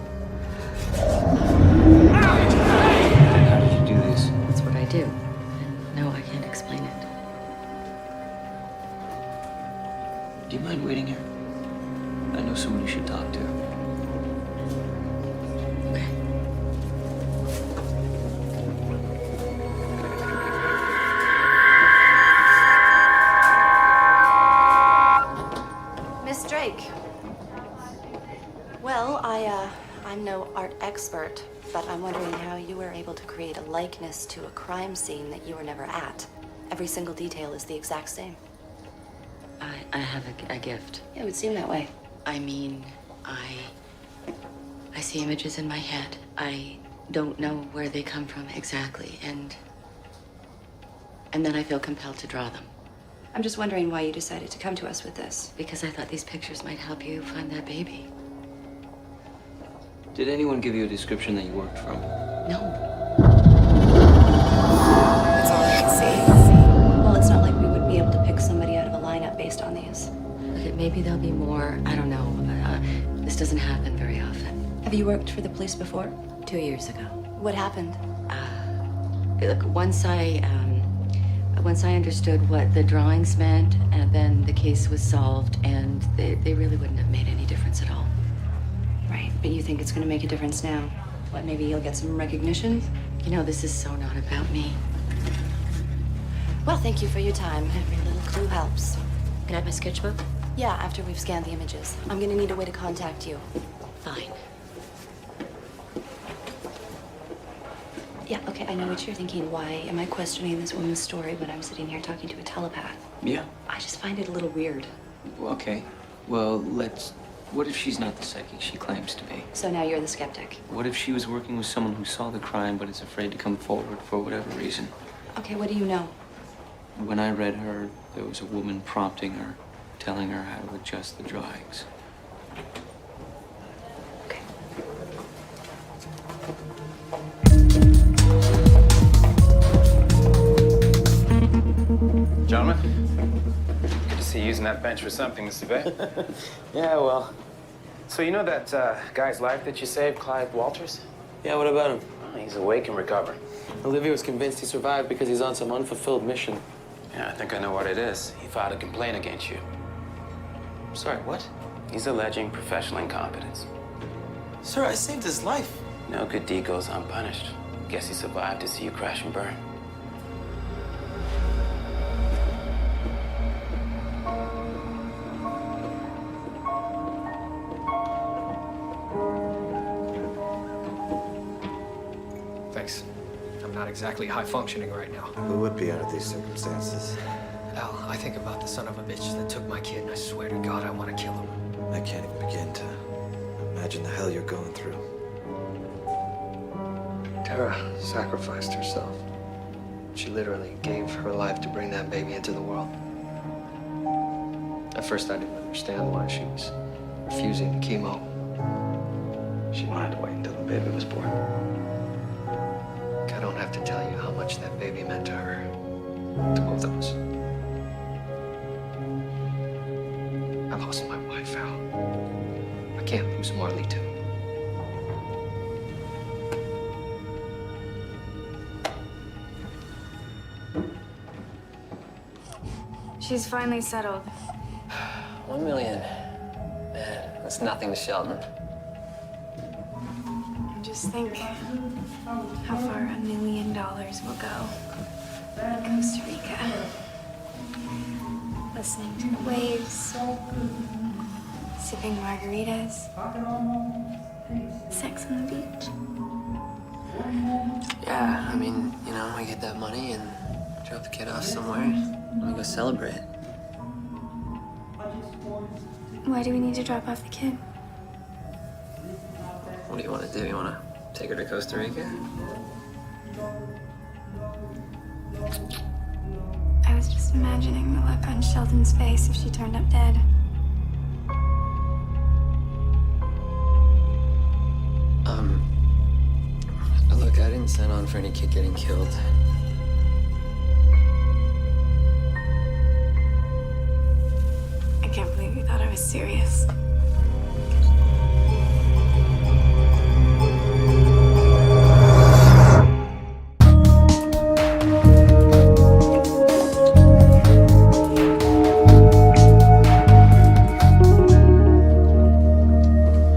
How did you do this? That's what I do. And no, I can't explain it. Do you mind waiting here? I know someone you should talk to. Miss Drake. Well, I'm no art expert, but I'm wondering how you were able to create a likeness to a crime scene that you were never at. Every single detail is the exact same. I have a gift. Yeah, it would seem that way. I mean, I see images in my head. I don't know where they come from exactly, and then I feel compelled to draw them. I'm just wondering why you decided to come to us with this. Because I thought these pictures might help you find that baby. Did anyone give you a description that you worked from? No. That's all I can see. Well, it's not like we would be able to pick somebody out of a lineup based on these. Okay, maybe there'll be more. I don't know. This doesn't happen very often. Have you worked for the police before? 2 years ago. What happened? Look, once I understood what the drawings meant, and then the case was solved, and they really wouldn't have made any difference at all. Right, but you think it's gonna make a difference now? What, maybe you'll get some recognition? You know, this is so not about me. Well, thank you for your time. Every little clue helps. Can I have my sketchbook? Yeah, after we've scanned the images. I'm gonna need a way to contact you. Fine. Yeah, okay, I know what you're thinking. Why am I questioning this woman's story when I'm sitting here talking to a telepath? Yeah. I just find it a little weird. Okay. Well, what if she's not the psychic she claims to be? So now you're the skeptic. What if she was working with someone who saw the crime but is afraid to come forward for whatever reason? Okay, what do you know? When I read her, there was a woman prompting her, telling her how to adjust the drawings. Gentlemen, good to see you using that bench for something, Mr. Bay. Yeah, well. So you know that guy's life that you saved, Clyde Walters? Yeah, what about him? Oh, he's awake and recovering. Olivia was convinced he survived because he's on some unfulfilled mission. Yeah, I think I know what it is. He filed a complaint against you. Sorry, what? He's alleging professional incompetence. Sir, I saved his life. No good deed goes unpunished. Guess he survived to see you crash and burn. Thanks. I'm not exactly high functioning right now. Who would be under these circumstances? Al, I think about the son of a bitch that took my kid, and I swear to God, I want to kill him. I can't even begin to imagine the hell you're going through. Tara sacrificed herself. She literally gave her life to bring that baby into the world. At first, I didn't understand why she was refusing the chemo. She wanted to wait until the baby was born. I don't have to tell you how much that baby meant to her, to both of us. I lost my wife, Al. I can't lose Marley, too. She's finally settled. 1 million. Man, that's nothing to Sheldon. Just think how far $1 million will go in Costa Rica. Listening to the waves, sipping margaritas, sex on the beach. Yeah, I mean, you know, we get that money and drop the kid off somewhere, and we go celebrate. Why do we need to drop off the kid? What do you want to do? You want to take her to Costa Rica? I was just imagining the look on Sheldon's face if she turned up dead. Look, I didn't sign on for any kid getting killed. I can't believe you thought I was serious.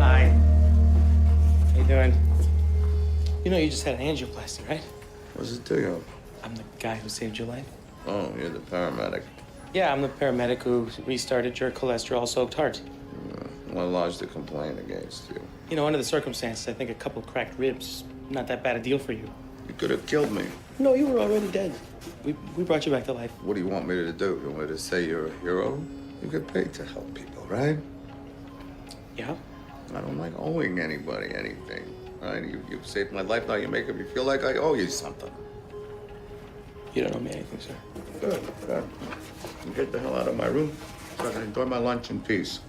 Hi. How you doing? You know you just had an angioplasty, right? What's it do you? I'm the guy who saved your life. Oh, you're the paramedic. Yeah, I'm the paramedic who restarted your cholesterol-soaked heart. What lodged the complaint against you? You know, under the circumstances, I think a couple of cracked ribs, not that bad a deal for you. You could have killed me. No, you were already dead. We brought you back to life. What do you want me to do? You want me to say you're a hero? You get paid to help people, right? Yeah. I don't like owing anybody anything, right? You've saved my life, now you make me feel like I owe you something. You don't owe me anything, sir. Good, good. You get the hell out of my room so I can enjoy my lunch in peace.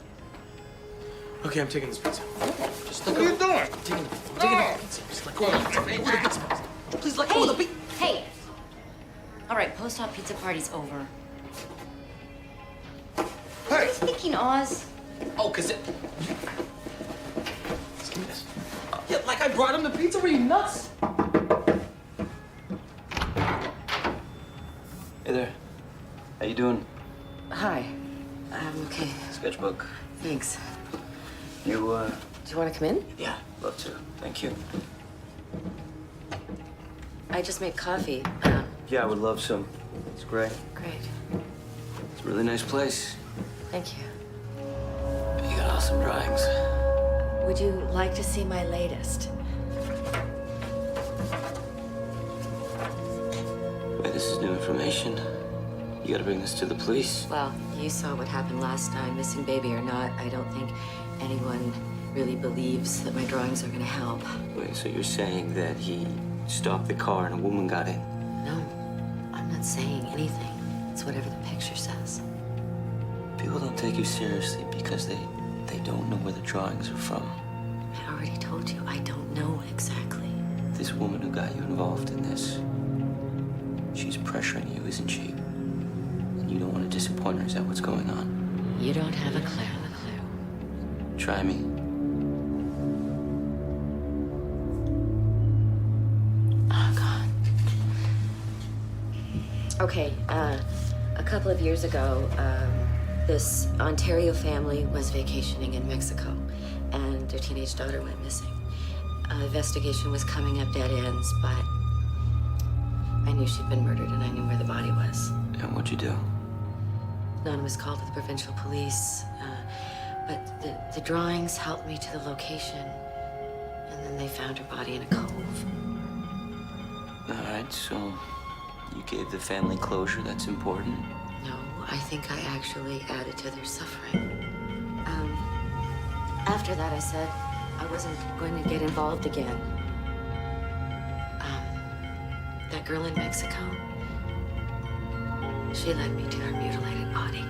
Okay, I'm taking this pizza. Just let What are you doing? I'm taking the pizza. Just let go of the pizza. Please let go of the pizza. Hey! All right, post-op pizza party's over. Hey! What are you thinking, Oz? Oh, 'cause it... Just give me this. back. I brought him the pizza. Were you nuts? Hey there. How you doing? Hi. I'm okay. Sketchbook. Thanks. You, Do you want to come in? Yeah, love to. Thank you. I just made coffee. Yeah, I would love some. It's great. Great. It's a really nice place. Thank you. You got awesome drawings. Would you like to see my latest? Wait, this is new information. You gotta bring this to the police. Well, you saw what happened last time. Missing baby or not, I don't think anyone really believes that my drawings are going to help. Wait, so you're saying that he stopped the car and a woman got in? No, I'm not saying anything. It's whatever the picture says. People don't take you seriously because they don't know where the drawings are from. I already told you, I don't know exactly. This woman who got you involved in this, she's pressuring you, isn't she? And you don't want to disappoint her. Is that what's going on? You don't have a clue. Try me. Oh, God. Okay, a couple of years ago, this Ontario family was vacationing in Mexico, and their teenage daughter went missing. Investigation was coming up dead ends, but I knew she'd been murdered, and I knew where the body was. And what'd you do? None was called to the provincial police, but the drawings helped me to the location, and then they found her body in a cove. All right, so you gave the family closure. That's important. No, I think I actually added to their suffering. After that, I said I wasn't going to get involved again. That girl in Mexico, she led me to her mutilated body.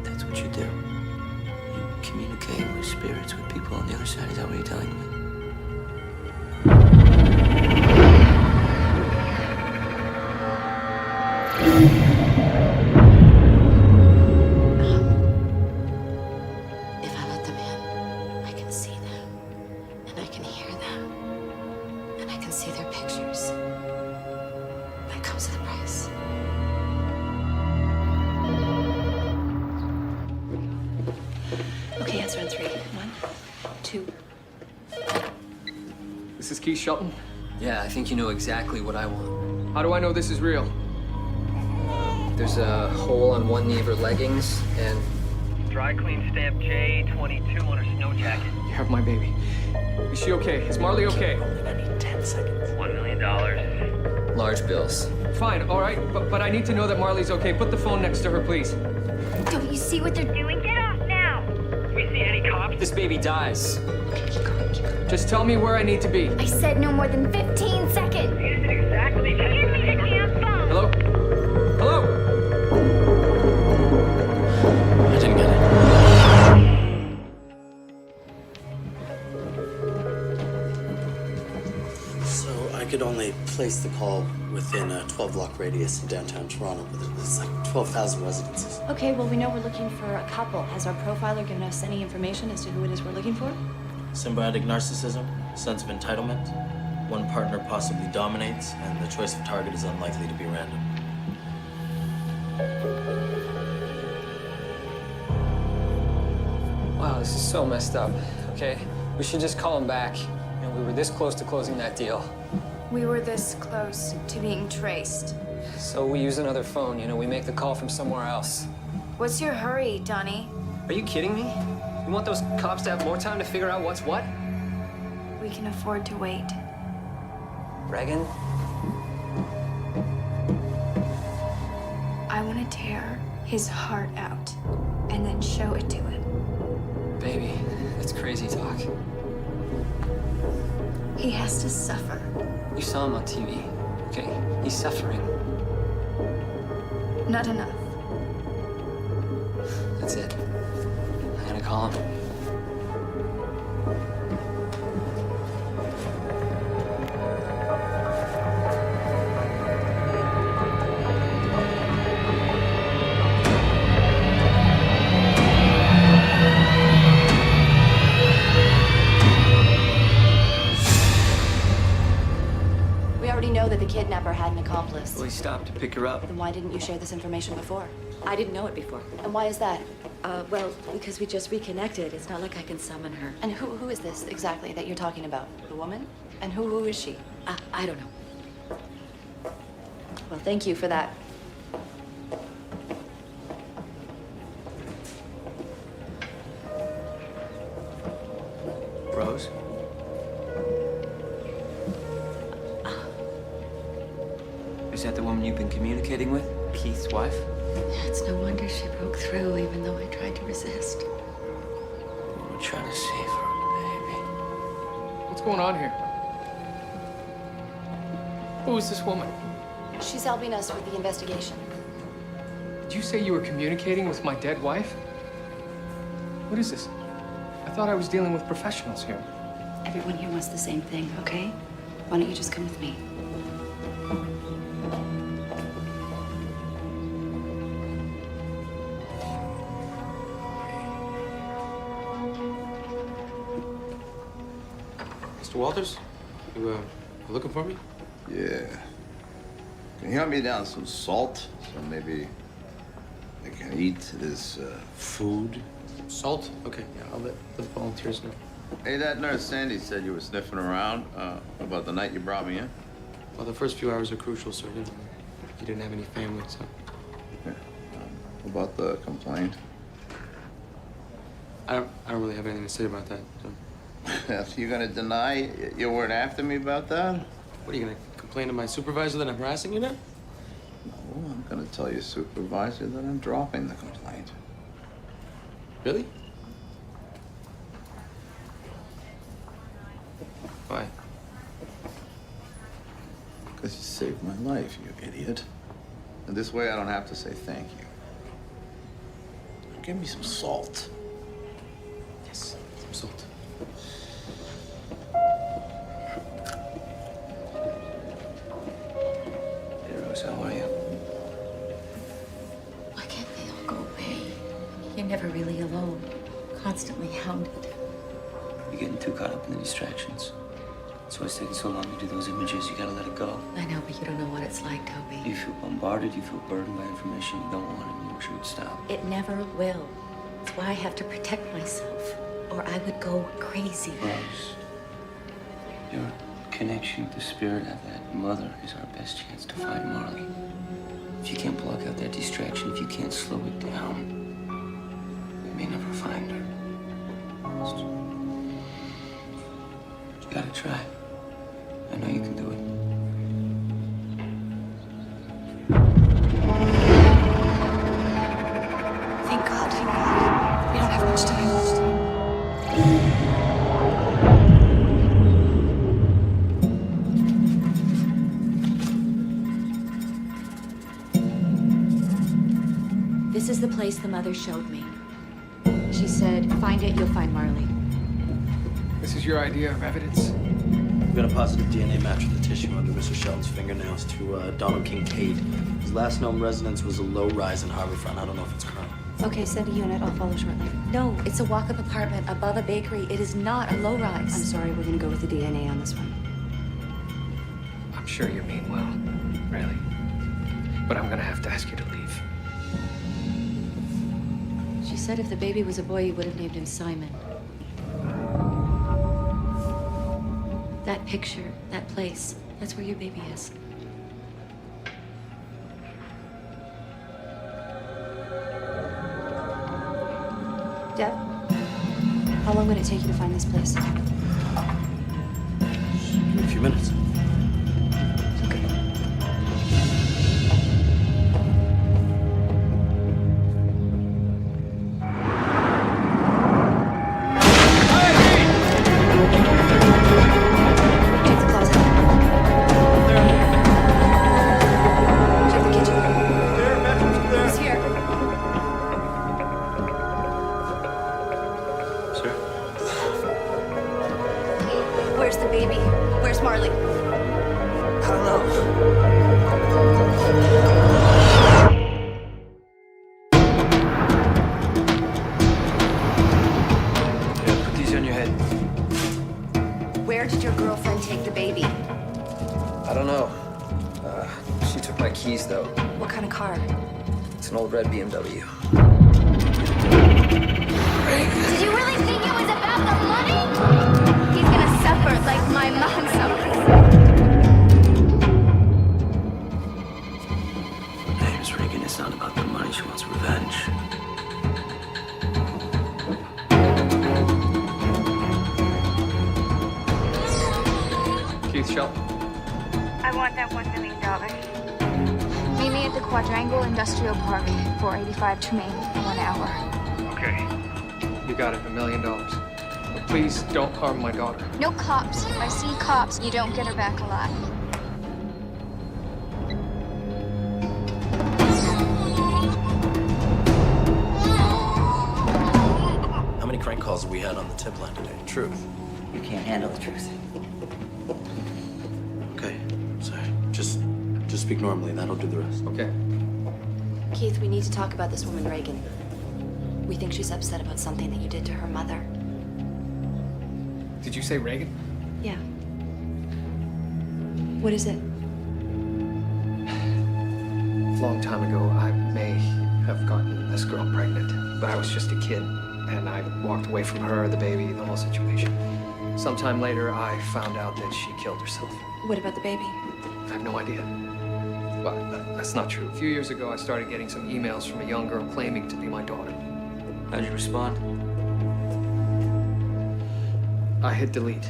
That's what you do. You communicate with spirits, with people on the other side. Is that what you're telling me? If I let them in, I can see them, and I can hear them, and I can see their pictures. That comes at a price. Okay, answer on 3. 1, 2. This is Keith Shelton. Yeah, I think you know exactly what I want. How do I know this is real? There's a hole on one knee of her leggings, and Dry clean stamp J22 on her snow jacket. You have my baby. Is she okay? Is Marley okay? I need 10 seconds. $1 million. Large bills. Fine, all right, but I need to know that Marley's okay. Put the phone next to her, please. Don't you see what they're doing? Get off now! Do we see any cops? This baby dies. Just tell me where I need to be. I said no more than 15 seconds. It is exactly 10 Give me the damn phone. Hello? Hello? I didn't get it. So I could only place the call within a 12-block radius in downtown Toronto, but it's like 12,000 residences. Okay, well, we know we're looking for a couple. Has our profiler given us any information as to who it is we're looking for? Symbiotic narcissism, sense of entitlement. One partner possibly dominates, and the choice of target is unlikely to be random. Wow, this is so messed up. Okay, we should just call him back. And we were this close to closing that deal. We were this close to being traced. So we use another phone, you know, we make the call from somewhere else. What's your hurry, Donnie? Are you kidding me? You want those cops to have more time to figure out what's what? We can afford to wait. Reagan? I want to tear his heart out and then show it to him. Baby, that's crazy talk. He has to suffer. You saw him on TV, okay? He's suffering. Not enough. That's it. I'm gonna call him. accomplice. Well, he stopped to pick her up. Then why didn't you share this information before? I didn't know it before. And why is that? Well, because we just reconnected. It's not like I can summon her. And who is this exactly that you're talking about? The woman? And who is she? I don't know. Well, thank you for that. Rose? Is that the woman you've been communicating with? Keith's wife? It's no wonder she broke through, even though I tried to resist. We're trying to save her, baby. What's going on here? Who is this woman? She's helping us with the investigation. Did you say you were communicating with my dead wife? What is this? I thought I was dealing with professionals here. Everyone here wants the same thing, okay? Why don't you just come with me? Mr. Walters, you looking for me? Yeah. Can you help me down some salt so maybe I can eat this food? Salt? Okay, yeah, I'll let the volunteers know. Hey, that nurse Sandy said you were sniffing around about the night you brought me in. Well, the first few hours are crucial, sir. You didn't have any family, so. Okay. About the complaint? I don't really have anything to say about that. So. You gonna deny you weren't after me about that? What, are you gonna complain to my supervisor that I'm harassing you now? No, I'm gonna tell your supervisor that I'm dropping the complaint. Really? Why? Because you saved my life, you idiot. And this way I don't have to say thank you. Now give me some salt. Yes, some salt. Hey, Rose, how are you? Why can't they all go away? You're never really alone. Constantly hounded. You're getting too caught up in the distractions. That's why it's taking so long to do those images. You gotta let it go. I know, but you don't know what it's like, Toby. You feel bombarded, you feel burdened by information you don't want, and you wish it would stop. It never will. That's why I have to protect myself, or I would go crazy. Rose, your connection with the spirit of that mother is our best chance to find Marley. If you can't block out that distraction, if you can't slow it down, we may never find her. You gotta try. I know you can do it. Thank God. We don't have much time. This is the place the mother showed me. She said, find it, you'll find Marley. This is your idea of evidence? We've got a positive DNA match with the tissue under Mr. Sheldon's fingernails to Donald Kincaid. His last known residence was a low-rise in Harborfront. I don't know if it's current. Okay, send a unit. I'll follow shortly. No, it's a walk-up apartment above a bakery. It is not a low-rise. I'm sorry, we're gonna go with the DNA on this one. I'm sure you mean well, really. But I'm gonna have to ask you to leave. She said if the baby was a boy, you would have named him Simon. That picture, that place, that's where your baby is. Deb, how long would it take you to find this place? Give me a few minutes. Where's the baby? Where's Marley? My keys, though. What kind of car? It's an old red BMW. Did you really think it was about the money? He's gonna suffer like my mom suffers. Her name's Regan. It's not about the money. She wants revenge. Keith Shelton. I want that $1 million. Meet me at the Quadrangle Industrial Park, 485 Tremaine, in 1 hour. Okay. You got it, $1 million. But please don't harm my daughter. No cops. If I see cops, you don't get her back alive. How many crank calls have we had on the tip line today? Truth. You can't handle the truth. Okay, sorry. Just speak normally. That'll do the rest. Okay. Keith, we need to talk about this woman, Reagan. We think she's upset about something that you did to her mother. Did you say Reagan? Yeah. What is it? A long time ago, I may have gotten this girl pregnant, but I was just a kid, and I walked away from her, the baby, the whole situation. Sometime later, I found out that she killed herself. What about the baby? I have no idea. Well, that's not true. A few years ago, I started getting some emails from a young girl claiming to be my daughter. How'd you respond? I hit delete.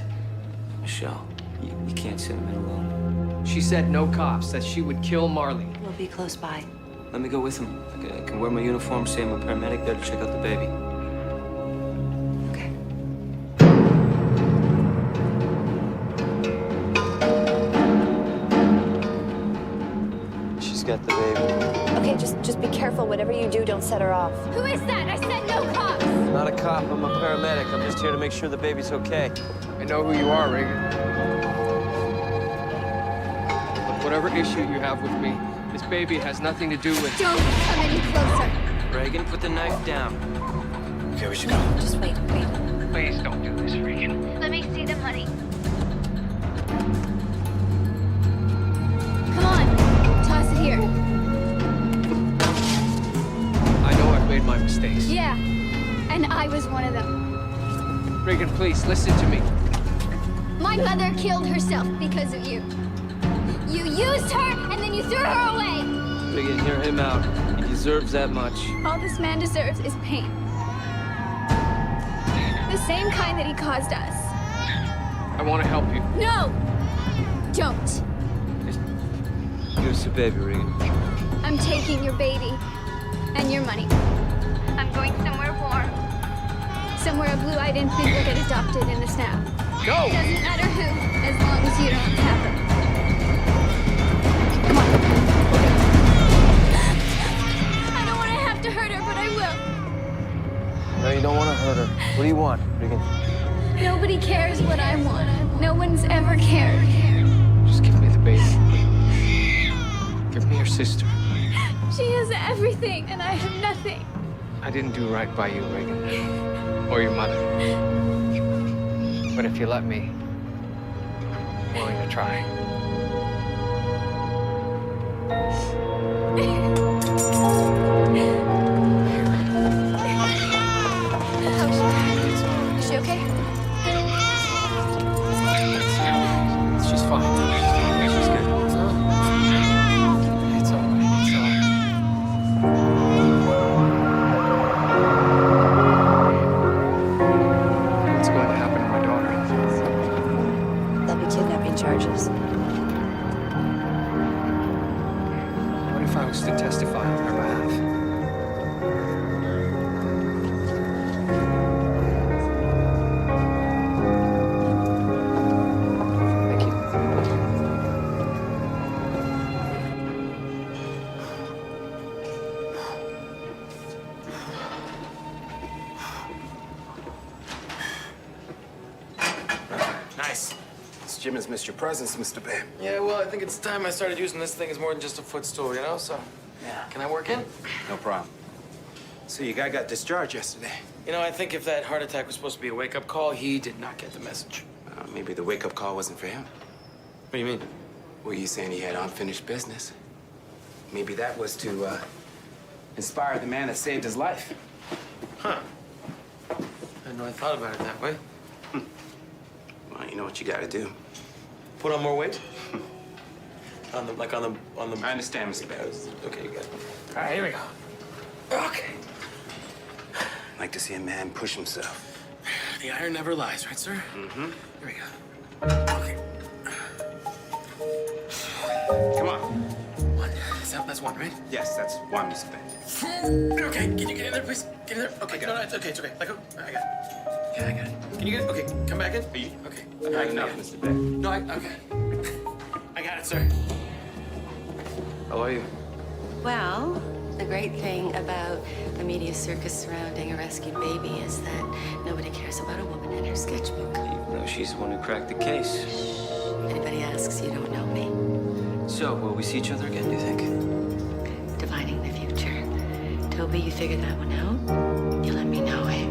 Michelle, you can't send him in alone. She said no cops, that she would kill Marley. We'll be close by. Let me go with him. I can wear my uniform, say I'm a paramedic there to check out the baby. Okay. She's got the baby. Okay, just be careful. Whatever you do, don't set her off. Who is that? I said no cops. Not a cop, I'm a paramedic. I'm just here to make sure the baby's okay. I know who you are, Reagan. But whatever issue you have with me, this baby has nothing to do with... Don't come any closer. Reagan, put the knife down. Okay, we should go. Just wait. Please don't do this, Regan. Let me see the money. Come on, toss it here. I know I've made my mistakes. Yeah, and I was one of them. Reagan, please, listen to me. My mother killed herself because of you. You used her, and then you threw her away. Regan, hear him out. He deserves that much. All this man deserves is pain. The same kind that he caused us. I want to help you. No! Don't. Give us the baby, Regan. I'm taking your baby and your money. I'm going somewhere warm. Somewhere a blue-eyed infant will get adopted in the snap. Go! Doesn't matter who, as long as you don't have her. I don't want to have to hurt her, but I will. No, you don't want to hurt her. What do you want, Regan? Nobody cares what I want. No one's ever cared. Just give me the baby. Give me your sister. She has everything, and I have nothing. I didn't do right by you, Regan. Or your mother. But if you let me, I'm willing to try. Is she okay? She's fine. She's good. It's all right. It's all right. What's going to happen to my daughter? There'll be kidnapping charges. What if I was to testify on her behalf? Thank you. Nice. This gym has missed your presence, Mr. Bay. Yeah, well, I think it's time I started using this thing as more than just a footstool, you know? So, yeah. Can I work in? No problem. So your guy got discharged yesterday. You know, I think if that heart attack was supposed to be a wake-up call, he did not get the message. Maybe the wake-up call wasn't for him. What do you mean? Well, you saying he had unfinished business. Maybe that was to inspire the man that saved his life. Huh. I didn't know I thought about it that way. Well, you know what you gotta do. Put on more weight? on the. I understand, Mr. Bear. Okay, you got it. All right, here we go. Okay. I'd like to see a man push himself. The iron never lies, right, sir? Mm-hmm. Here we go. Okay. Come on. One. That's one, right? Yes, that's one, Mr. Bear. Okay, can you get in there, please? Get in there. Okay, no, it's okay, it's okay. Let go. I got it. Yeah, I got it. Can you get it? Okay, come back in. Okay. I've had enough, Mr. Bear. No, okay. I got it, sir. How are you? Well, the great thing about the media circus surrounding a rescued baby is that nobody cares about a woman in her sketchbook. No, she's the one who cracked the case. If anybody asks, you don't know me. So, will we see each other again, do you think? Divining the future. Toby, you figured that one out? You let me know, eh?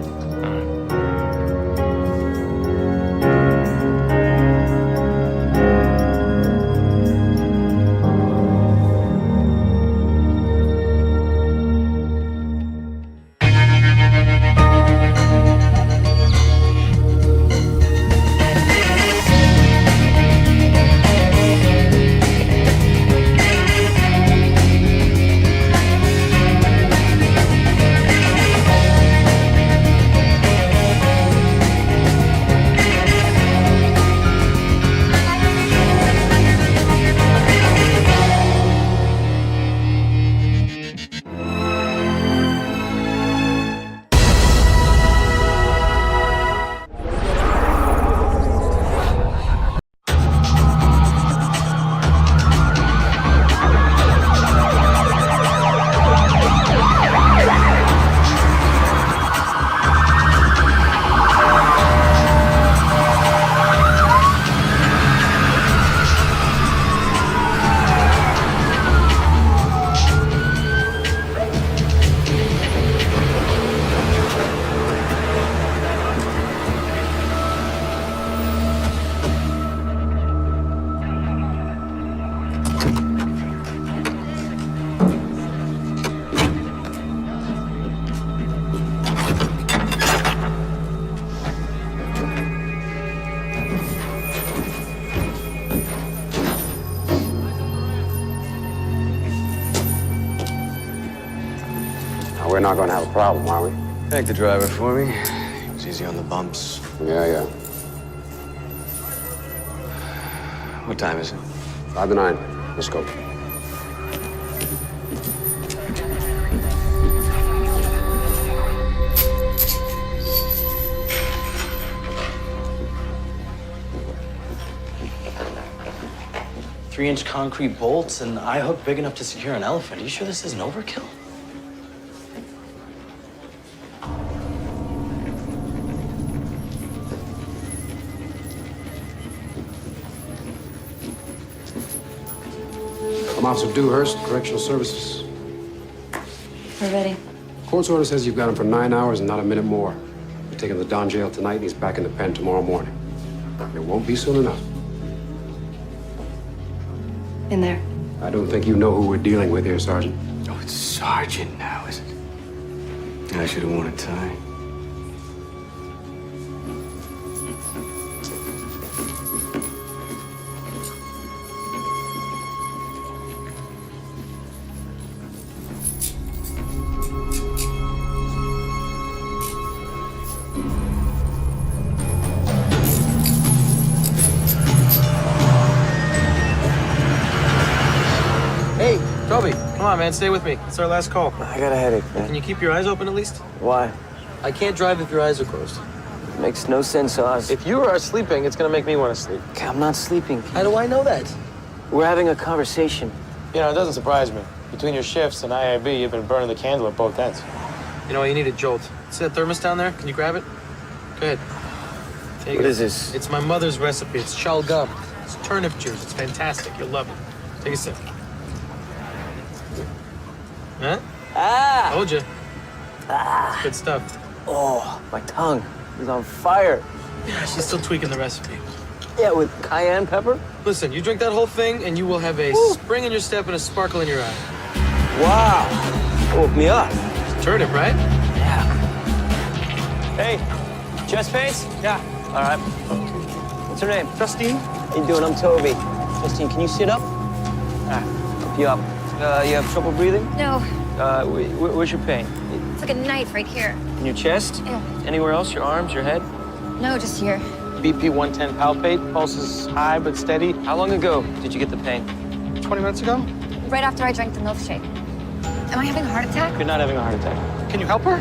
We're not going to have a problem, are we? Thank the driver for me. He was easy on the bumps. Yeah. What time is it? 5 to 9. Let's go. Three-inch concrete bolts and eye hook big enough to secure an elephant. Are you sure this isn't overkill? I'm Officer Dewhurst, Correctional Services. We're ready. Court's order says you've got him for 9 hours and not a minute more. We're taking the Don jail tonight, and he's back in the pen tomorrow morning. It won't be soon enough. In there. I don't think you know who we're dealing with here, Sergeant. Oh, it's Sergeant now, is it? I should have worn a tie. Hey, Toby, come on, man, stay with me. It's our last call. I got a headache, man. Can you keep your eyes open at least? Why? I can't drive if your eyes are closed. Makes no sense, Oz. If you are sleeping, it's gonna make me want to sleep. Okay, I'm not sleeping. How do I know that? We're having a conversation. You know, it doesn't surprise me. Between your shifts and IIB, you've been burning the candle at both ends. You know, you need a jolt. See that thermos down there? Can you grab it? Go ahead. Take What it. is this? It's my mother's recipe. It's chalgum. It's turnip juice. It's fantastic. You'll love it. Take a sip. Huh? Ah! Told you. Ah! It's good stuff. Oh, my tongue is on fire. Yeah, she's still tweaking the recipe. Yeah, with cayenne pepper? Listen, you drink that whole thing and you will have a spring in your step and a sparkle in your eye. Wow. Woke me up. Turnip, right? Yeah. Hey, chest pains? Yeah. All right. What's her name? Justine. How you doing? I'm Toby. Justine, can you sit up? Help you up. You have trouble breathing? No, Where's your pain? it's like a knife right here. In your chest? Yeah. Anywhere else? Your arms, your head? No, just here. BP 110 palpate. Pulse is high but steady. How long ago did you get the pain? 20 minutes ago? Right after I drank the milkshake. Am I having a heart attack? You're not having a heart attack. Can you help her?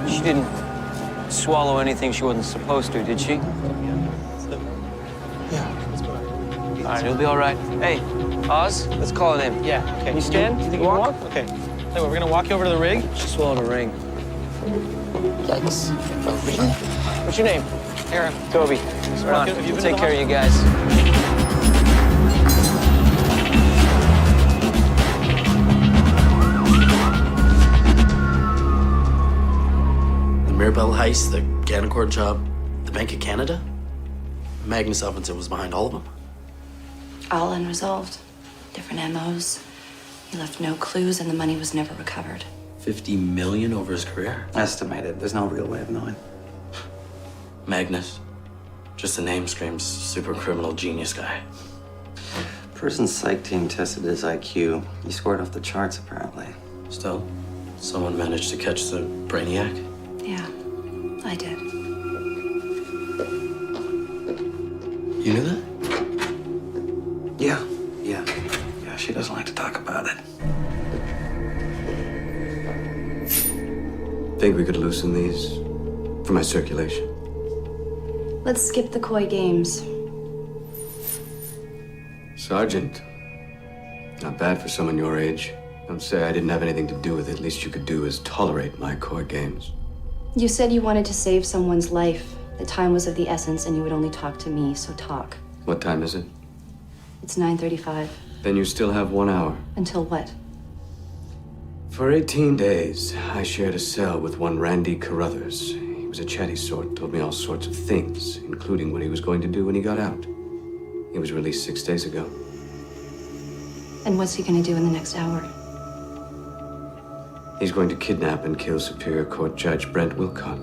She didn't swallow anything she wasn't supposed to, did she? All right, it'll be all right. Hey, Oz, let's call it in. Yeah, okay. Can you stand? You think you can walk? Okay. Hey, we're gonna walk you over to the rig. She swallowed a ring. Yikes. A ring? What's your name? Aaron. Toby. Have Right you on. been We'll to take the care of you guys. The Mirabelle heist, the Ganacor job, the Bank of Canada? Magnus Ovenson was behind all of them. All unresolved. Different MOs. He left no clues and the money was never recovered. 50 million over his career? Estimated. There's no real way of knowing. Magnus. Just the name screams super criminal genius guy. Person's psych team tested his IQ. He scored off the charts, apparently. Still, someone managed to catch the brainiac. Yeah, I did. You knew that? Yeah. She doesn't like to talk about it. Think we could loosen these for my circulation? Let's skip the coy games. Sergeant. Not bad for someone your age. Don't say I didn't have anything to do with it. Least you could do is tolerate my court games. You said you wanted to save someone's life. The time was of the essence and you would only talk to me, so talk. What time is it? It's 9:35. Then you still have 1 hour. Until what? For 18 days, I shared a cell with one Randy Carruthers. He was a chatty sort, told me all sorts of things, including what he was going to do when he got out. He was released 6 days ago. And what's he gonna do in the next hour? He's going to kidnap and kill Superior Court Judge Brent Wilcott.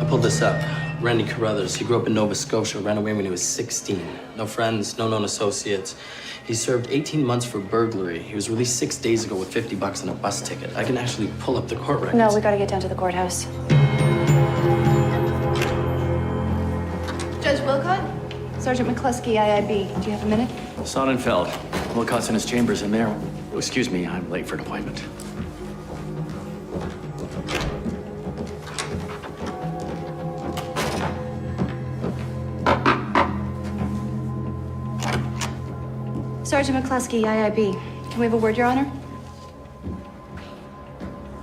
I pulled this up. Randy Carruthers, he grew up in Nova Scotia, ran away when he was 16. No friends, no known associates. He served 18 months for burglary. He was released 6 days ago with $50 and a bus ticket. I can actually pull up the court records. No, we gotta get down to the courthouse. Judge Wilcott? Sergeant McCluskey, IIB. Do you have a minute? Sonnenfeld. Wilcott's in his chambers in there. Oh, excuse me, I'm late for an appointment. Sergeant McCluskey, IIB. Can we have a word, Your Honor?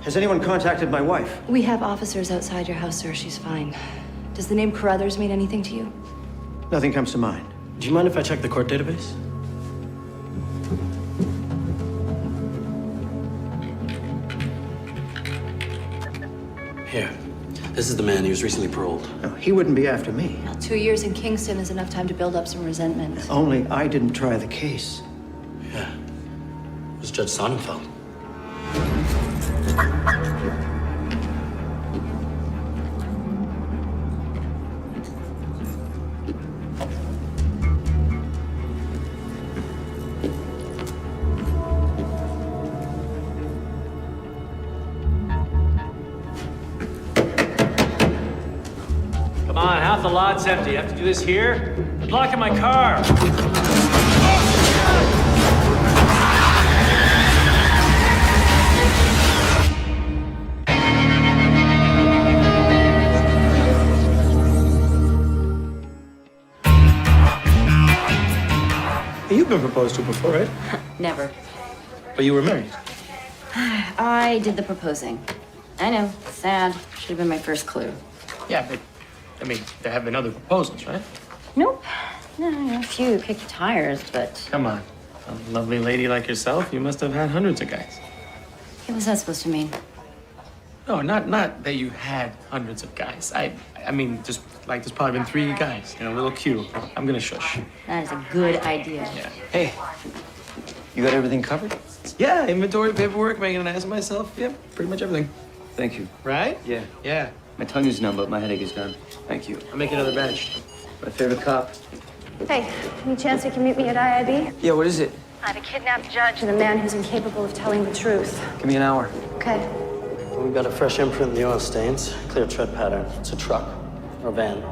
Has anyone contacted my wife? We have officers outside your house, sir. She's fine. Does the name Carruthers mean anything to you? Nothing comes to mind. Do you mind if I check the court database? Here. This is the man. He was recently paroled. No, he wouldn't be after me. Well, 2 years in Kingston is enough time to build up some resentment. Only I didn't try the case. Yeah. It was Judge Sonnenfeld. Come on, half the lot's empty. Have to do this here? I'm blocking my car. You've been proposed to before, right? Never. But you were married. I did the proposing. I know, sad. Should have been my first clue. Yeah, but, I mean, there have been other proposals, right? Nope. No, a few kicked tires, but Come on. A lovely lady like yourself, you must have had hundreds of guys. what was that supposed to mean? No, not that you had hundreds of guys. I mean, just like there's probably been 3 guys in a little queue. I'm gonna shush. That is a good idea. Yeah. Hey, you got everything covered? Yeah, inventory, paperwork, making an ass of myself. Yeah, pretty much everything. Thank you. Right? Yeah. Yeah. My tongue is numb, but my headache is gone. Thank you. I'll make another batch. My favorite cop. Hey, any chance you can meet me at IIB? Yeah, what is it? I have a kidnapped judge and a man who's incapable of telling the truth. Give me an hour. Okay. We've got a fresh imprint in the oil stains, clear tread pattern. It's a truck or van.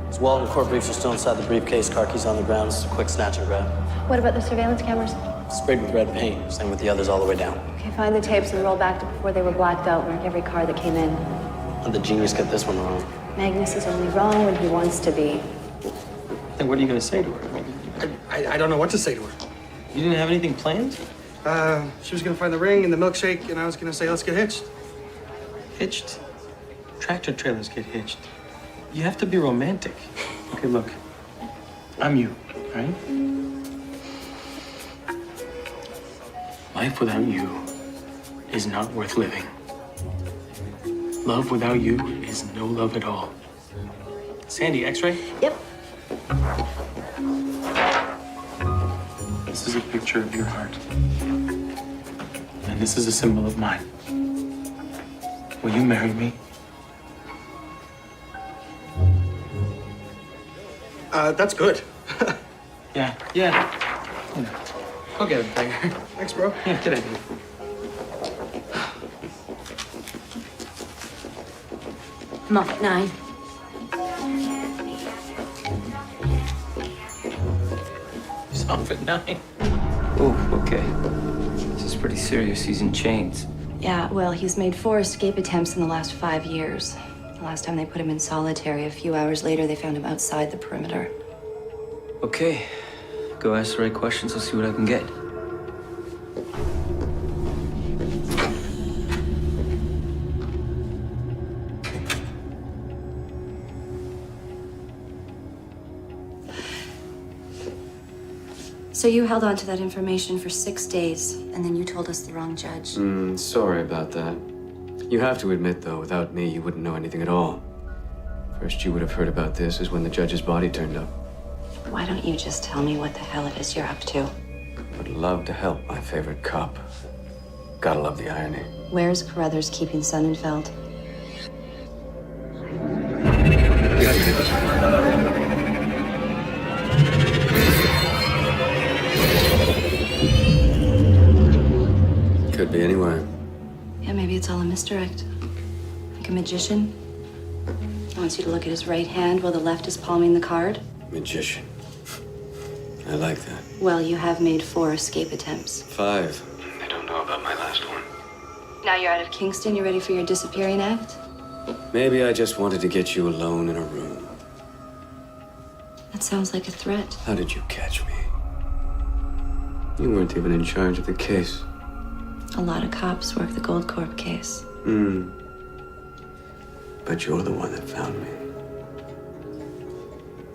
His wallet and core briefs are still inside the briefcase, car keys on the ground. It's a quick snatch and grab. What about the surveillance cameras? Sprayed with red paint, same with the others all the way down. Okay, find the tapes and roll back to before they were blacked out. Mark every car that came in. How'd the genius get this one wrong? Magnus is only wrong when he wants to be. And what are you gonna say to her? I don't know what to say to her. You didn't have anything planned? She was gonna find the ring and the milkshake, and I was gonna say, let's get hitched. Hitched? Tractor trailers get hitched. You have to be romantic. Okay, look. I'm you, right? Life without you is not worth living. Love without you is no love at all. Sandy, X-ray? Yep. This is a picture of your heart. And this is a symbol of mine. Will you marry me? That's good. Yeah. Go get him, Tiger. Thanks, bro. Yeah, get it. I'm off at 9. He's off at 9. Oh, okay. This is pretty serious. He's in chains. Yeah, well, he's made 4 escape attempts in the last 5 years. The last time they put him in solitary, a few hours later, they found him outside the perimeter. Okay. Go ask the right questions. I'll see what I can get. So you held on to that information for 6 days, and then you told us the wrong judge. Sorry about that. You have to admit, though, without me, you wouldn't know anything at all. First you would have heard about this is when the judge's body turned up. Why don't you just tell me what the hell it is you're up to? Would love to help my favorite cop. Gotta love the irony. Where's Carruthers keeping Sonnenfeld? Could be anywhere. Yeah, maybe it's all a misdirect. Like a magician. He wants you to look at his right hand while the left is palming the card. Magician. I like that. Well, you have made 4 escape attempts. 5. I don't know about my last one. Now you're out of Kingston, you ready for your disappearing act? Maybe I just wanted to get you alone in a room. That sounds like a threat. How did you catch me? You weren't even in charge of the case. A lot of cops work the Goldcorp case. But you're the one that found me.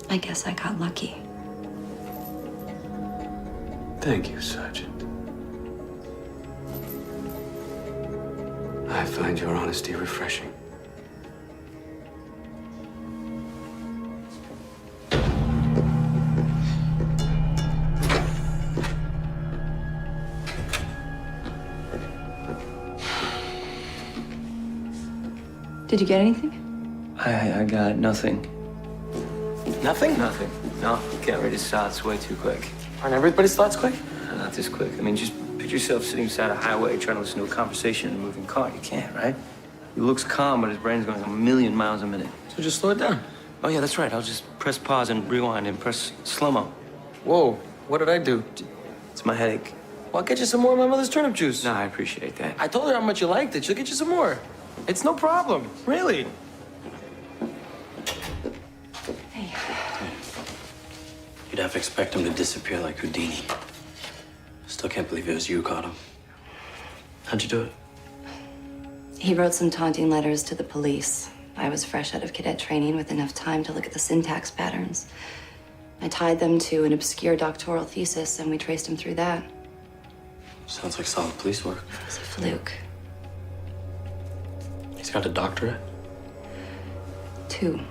I guess I got lucky. Thank you, Sergeant. I find your honesty refreshing. Did you get anything? I got nothing. Nothing? Nothing. No, can't read his thoughts way too quick. Aren't everybody's thoughts quick? Not this quick. I mean, just picture yourself sitting beside a highway trying to listen to a conversation in a moving car. You can't, right? He looks calm, but his brain's going a million miles a minute. So just slow it down. Oh, yeah, that's right. I'll just press pause and rewind and press slow-mo. Whoa, what did I do? It's my headache. Well, I'll get you some more of my mother's turnip juice. No, I appreciate that. I told her how much you liked it. She'll get you some more. It's no problem, really. You'd have to expect him to disappear like Houdini. Still can't believe it was you who caught him. How'd you do it? He wrote some taunting letters to the police. I was fresh out of cadet training with enough time to look at the syntax patterns. I tied them to an obscure doctoral thesis, and we traced him through that. Sounds like solid police work. It was a fluke. He's got a doctorate? 2. Who?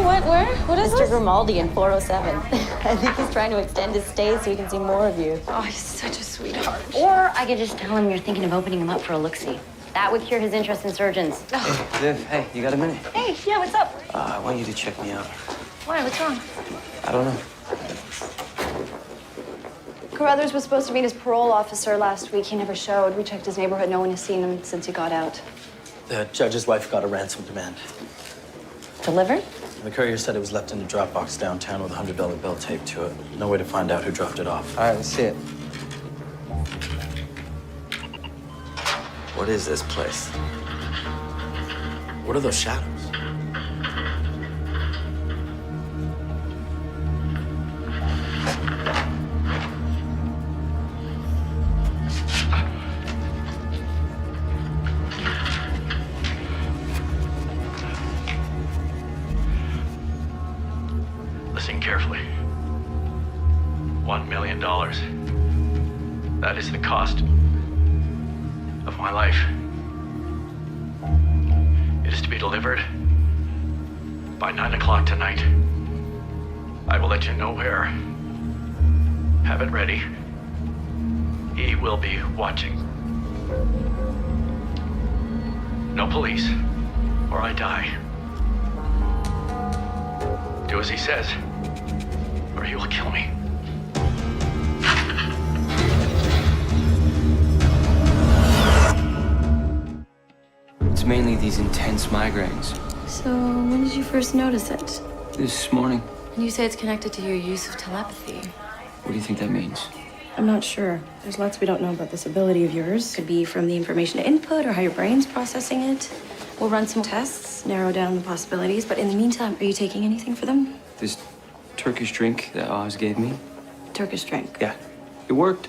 What? Where? What is Mr. Grimaldi in 407. I think he's trying to extend his stay so he can see more of you. Oh, he's such a sweetheart. Or I could just tell him you're thinking of opening him up for a look-see. That would cure his interest in surgeons. Hey, Viv, hey, you got a minute? Hey, yeah, what's up? I want you to check me out. Why? What's wrong? I don't know. Carruthers was supposed to meet his parole officer last week. He never showed. We checked his neighborhood. No one has seen him since he got out. The judge's wife got a ransom demand. Delivered? The courier said it was left in a drop box downtown with a $100 bill taped to it. No way to find out who dropped it off. All right, let's see it. What is this place? What are those shadows? Listen carefully. $1 million. That is the cost of my life. It is to be delivered by 9 o'clock tonight. I will let you know where. Have it ready. He will be watching. No police, or I die. Do as he says, or he will kill me. It's mainly these intense migraines. So, when did you first notice it? This morning. And you say it's connected to your use of telepathy. What do you think that means? I'm not sure. There's lots we don't know about this ability of yours. Could be from the information input or how your brain's processing it. We'll run some tests, narrow down the possibilities. But in the meantime, are you taking anything for them? This Turkish drink that Oz gave me. Turkish drink. Yeah, it worked.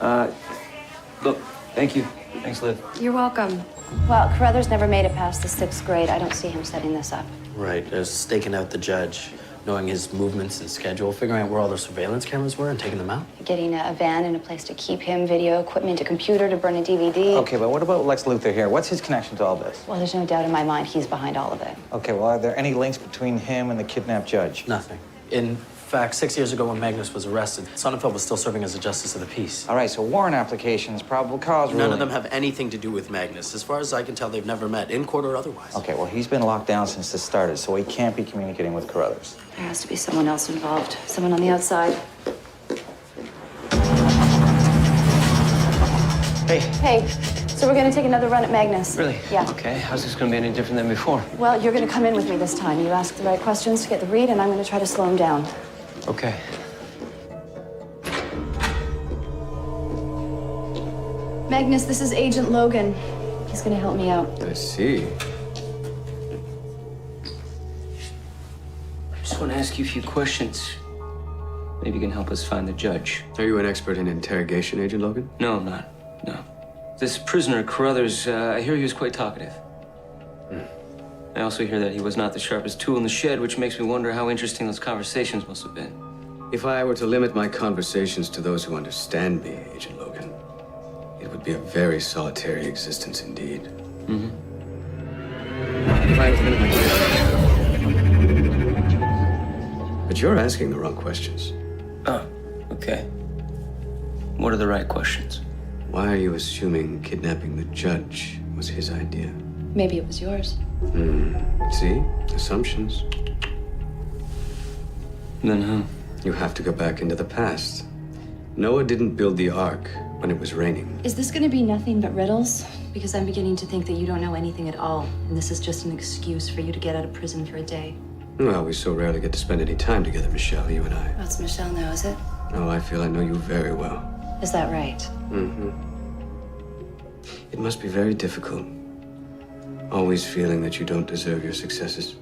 Look, thank you. Thanks, Liv. You're welcome. Well, Carruthers never made it past the 6th grade. I don't see him setting this up. Right, there's staking out the judge, knowing his movements and schedule, figuring out where all the surveillance cameras were and taking them out. Getting a van and a place to keep him, video equipment, a computer to burn a DVD. Okay, but what about Lex Luthor here? What's his connection to all this? Well, there's no doubt in my mind he's behind all of it. Okay, well, are there any links between him and the kidnapped judge? Nothing. In fact, 6 years ago when Magnus was arrested, Sonnenfeld was still serving as a justice of the peace. All right, so warrant applications, probable cause None ruling. of them have anything to do with Magnus. As far as I can tell, they've never met, in court or otherwise. Okay, well, he's been locked down since this started, so he can't be communicating with Carruthers. There has to be someone else involved. Someone on the outside. Hey. Hey, so we're gonna take another run at Magnus. Really? Yeah. Okay, how's this gonna be any different than before? Well, you're gonna come in with me this time. You ask the right questions to get the read, and I'm gonna try to slow him down. Okay. Magnus, this is Agent Logan. He's gonna help me out. I see. I just want to ask you a few questions. Maybe you can help us find the judge. Are you an expert in interrogation, Agent Logan? No, I'm not. No. This prisoner, Carruthers, I hear he was quite talkative. I also hear that he was not the sharpest tool in the shed, which makes me wonder how interesting those conversations must have been. If I were to limit my conversations to those who understand me, Agent Logan, it would be a very solitary existence indeed. Mm-hmm. If I were to limit my But you're asking the wrong questions. Oh, okay. What are the right questions? Why are you assuming kidnapping the judge was his idea? Maybe it was yours. See? Assumptions. Then who? You have to go back into the past. Noah didn't build the ark when it was raining. Is this gonna be nothing but riddles? Because I'm beginning to think that you don't know anything at all, and this is just an excuse for you to get out of prison for a day. Well, we so rarely get to spend any time together, Michelle, you and I. That's Michelle now, is it? Oh, I feel I know you very well. Is that right? Mm-hmm. It must be very difficult. Always feeling that you don't deserve your successes.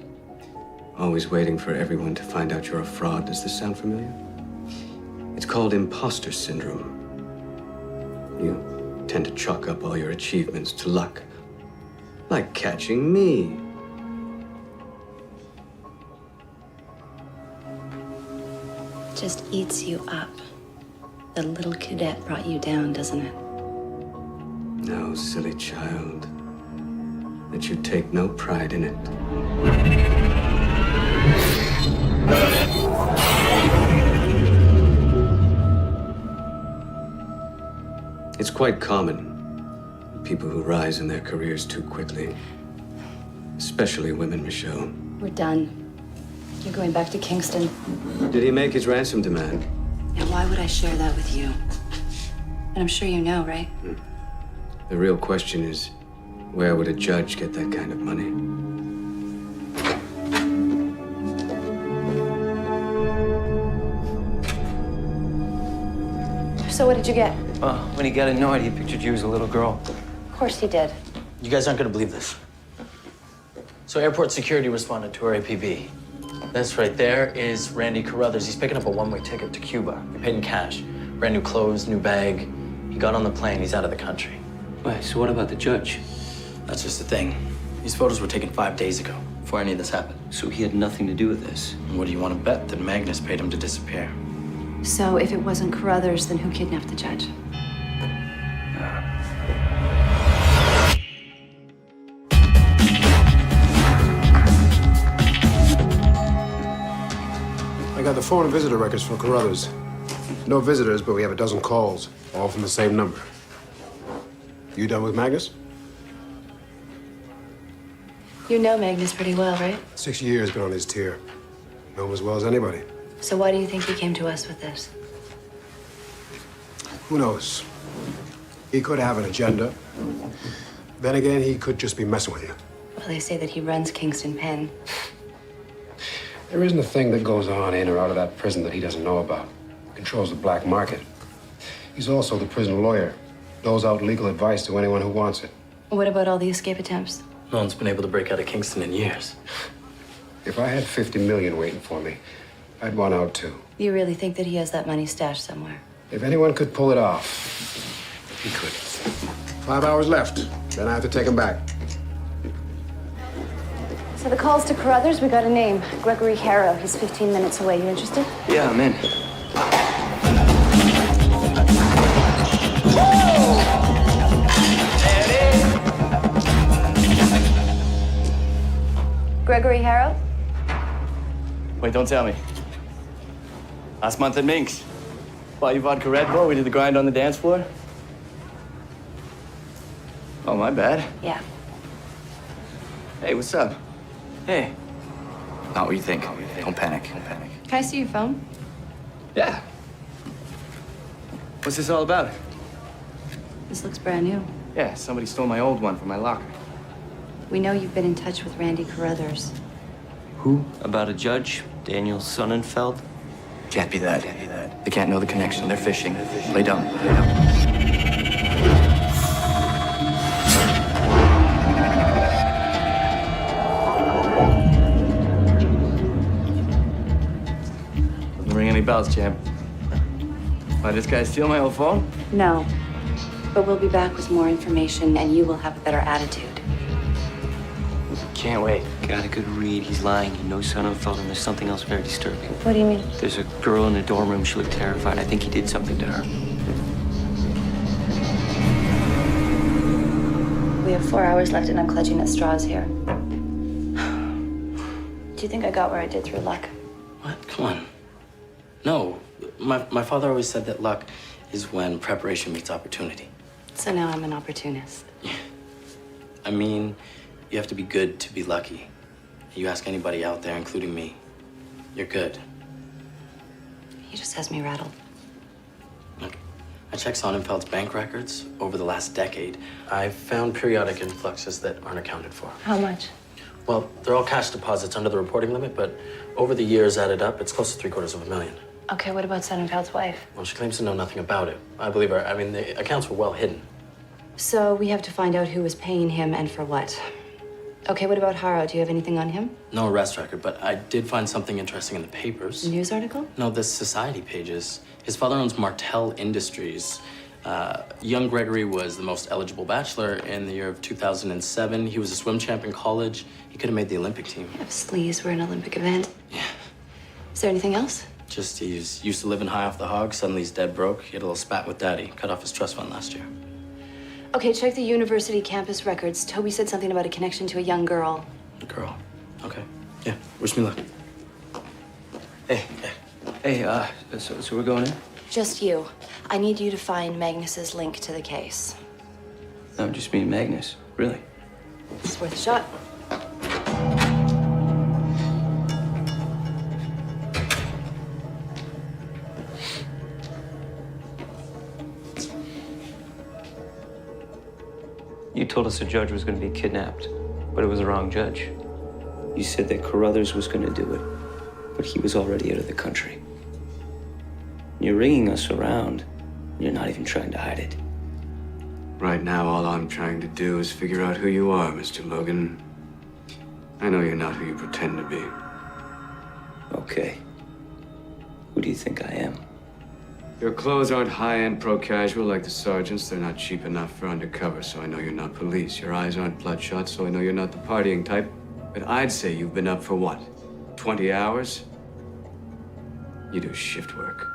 Always waiting for everyone to find out you're a fraud. Does this sound familiar? It's called imposter syndrome. You tend to chalk up all your achievements to luck. Like catching me. Just eats you up. The little cadet brought you down, doesn't it? No, silly child. That you take no pride in it. It's quite common. People who rise in their careers too quickly. Especially women, Michelle. We're done. You're going back to Kingston. Did he make his ransom demand? Now, why would I share that with you? And I'm sure you know, right? The real question is, where would a judge get that kind of money? So what did you get? Well, when he got annoyed, he pictured you as a little girl. Of course he did. You guys aren't gonna believe this. So airport security responded to our APB. This right there is Randy Carruthers. He's picking up a one-way ticket to Cuba. He paid in cash. Brand new clothes, new bag. He got on the plane. He's out of the country. Wait, so what about the judge? That's just the thing. These photos were taken 5 days ago, before any of this happened. So he had nothing to do with this? And what do you want to bet? That Magnus paid him to disappear. So if it wasn't Carruthers, then who kidnapped the judge? I got the phone and visitor records for Carruthers. No visitors, but we have a dozen calls, all from the same number. You done with Magnus? You know Magnus pretty well, right? 6 years been on his tier. Know him as well as anybody. So why do you think he came to us with this? Who knows? He could have an agenda. Then again, he could just be messing with you. Well, they say that he runs Kingston Pen. There isn't a thing that goes on in or out of that prison that he doesn't know about. Controls the black market. He's also the prison lawyer. Doles out legal advice to anyone who wants it. What about all the escape attempts? No one's been able to break out of Kingston in years. If I had 50 million waiting for me, I'd want out too. You really think that he has that money stashed somewhere? If anyone could pull it off, he could. 5 hours left. Then I have to take him back. So the calls to Carruthers, we got a name. Gregory Harrow. He's 15 minutes away. You interested? Yeah, I'm in. Gregory Harrow? Wait, don't tell me. Last month at Minx. Bought you vodka Red Bull, we did the grind on the dance floor. Oh, my bad. Yeah. Hey, what's up? Hey. Not what you think. Don't panic. Don't panic. Can I see your phone? Yeah. What's this all about? This looks brand new. Yeah, somebody stole my old one from my locker. We know you've been in touch with Randy Carruthers. Who? About a judge? Daniel Sonnenfeld? Can't be that. They can't know the connection. They're fishing. Lay down. Lay down. Doesn't ring any bells, champ. Why, this guy steal my old phone? No. But we'll be back with more information, and you will have a better attitude. Can't wait. Got a good read. He's lying. He knows Sonnenfeld, and there's something else very disturbing. What do you mean? There's a girl in the dorm room. She looked terrified. I think he did something to her. We have 4 hours left, and I'm clutching at straws here. Do you think I got where I did through luck? What? Come on. No. My father always said that luck is when preparation meets opportunity. So now I'm an opportunist. I mean, you have to be good to be lucky. You ask anybody out there, including me, you're good. He just has me rattled. Look, I checked Sonnenfeld's bank records over the last decade. I found periodic influxes that aren't accounted for. How much? Well, they're all cash deposits under the reporting limit, but over the years added up, it's close to $750,000. Okay, what about Sonnenfeld's wife? Well, she claims to know nothing about it. I believe her. I mean, the accounts were well hidden. So we have to find out who was paying him and for what. Okay, what about Harrow? Do you have anything on him? No arrest record, but I did find something interesting in the papers. A news article? No, the society pages. His father owns Martell Industries. Young Gregory was the most eligible bachelor in the year of 2007. He was a swim champ in college. He could have made the Olympic team. If sleaze were an Olympic event. Yeah. Is there anything else? Just he's used to living high off the hog. Suddenly he's dead broke. He had a little spat with Daddy. Cut off his trust fund last year. Okay, check the university campus records. Toby said something about a connection to a young girl. A girl. Okay. Yeah. Wish me luck. So we're going in? Just you. I need you to find Magnus's link to the case. No, just me and Magnus. Really? It's worth a shot. You told us the judge was going to be kidnapped, but it was the wrong judge. You said that Carruthers was going to do it, but he was already out of the country. You're ringing us around, and you're not even trying to hide it. Right now, all I'm trying to do is figure out who you are, Mr. Logan. I know you're not who you pretend to be. Okay. Who do you think I am? Your clothes aren't high-end pro-casual like the sergeants. They're not cheap enough for undercover, so I know you're not police. Your eyes aren't bloodshot, so I know you're not the partying type. But I'd say you've been up for what? 20 hours? You do shift work.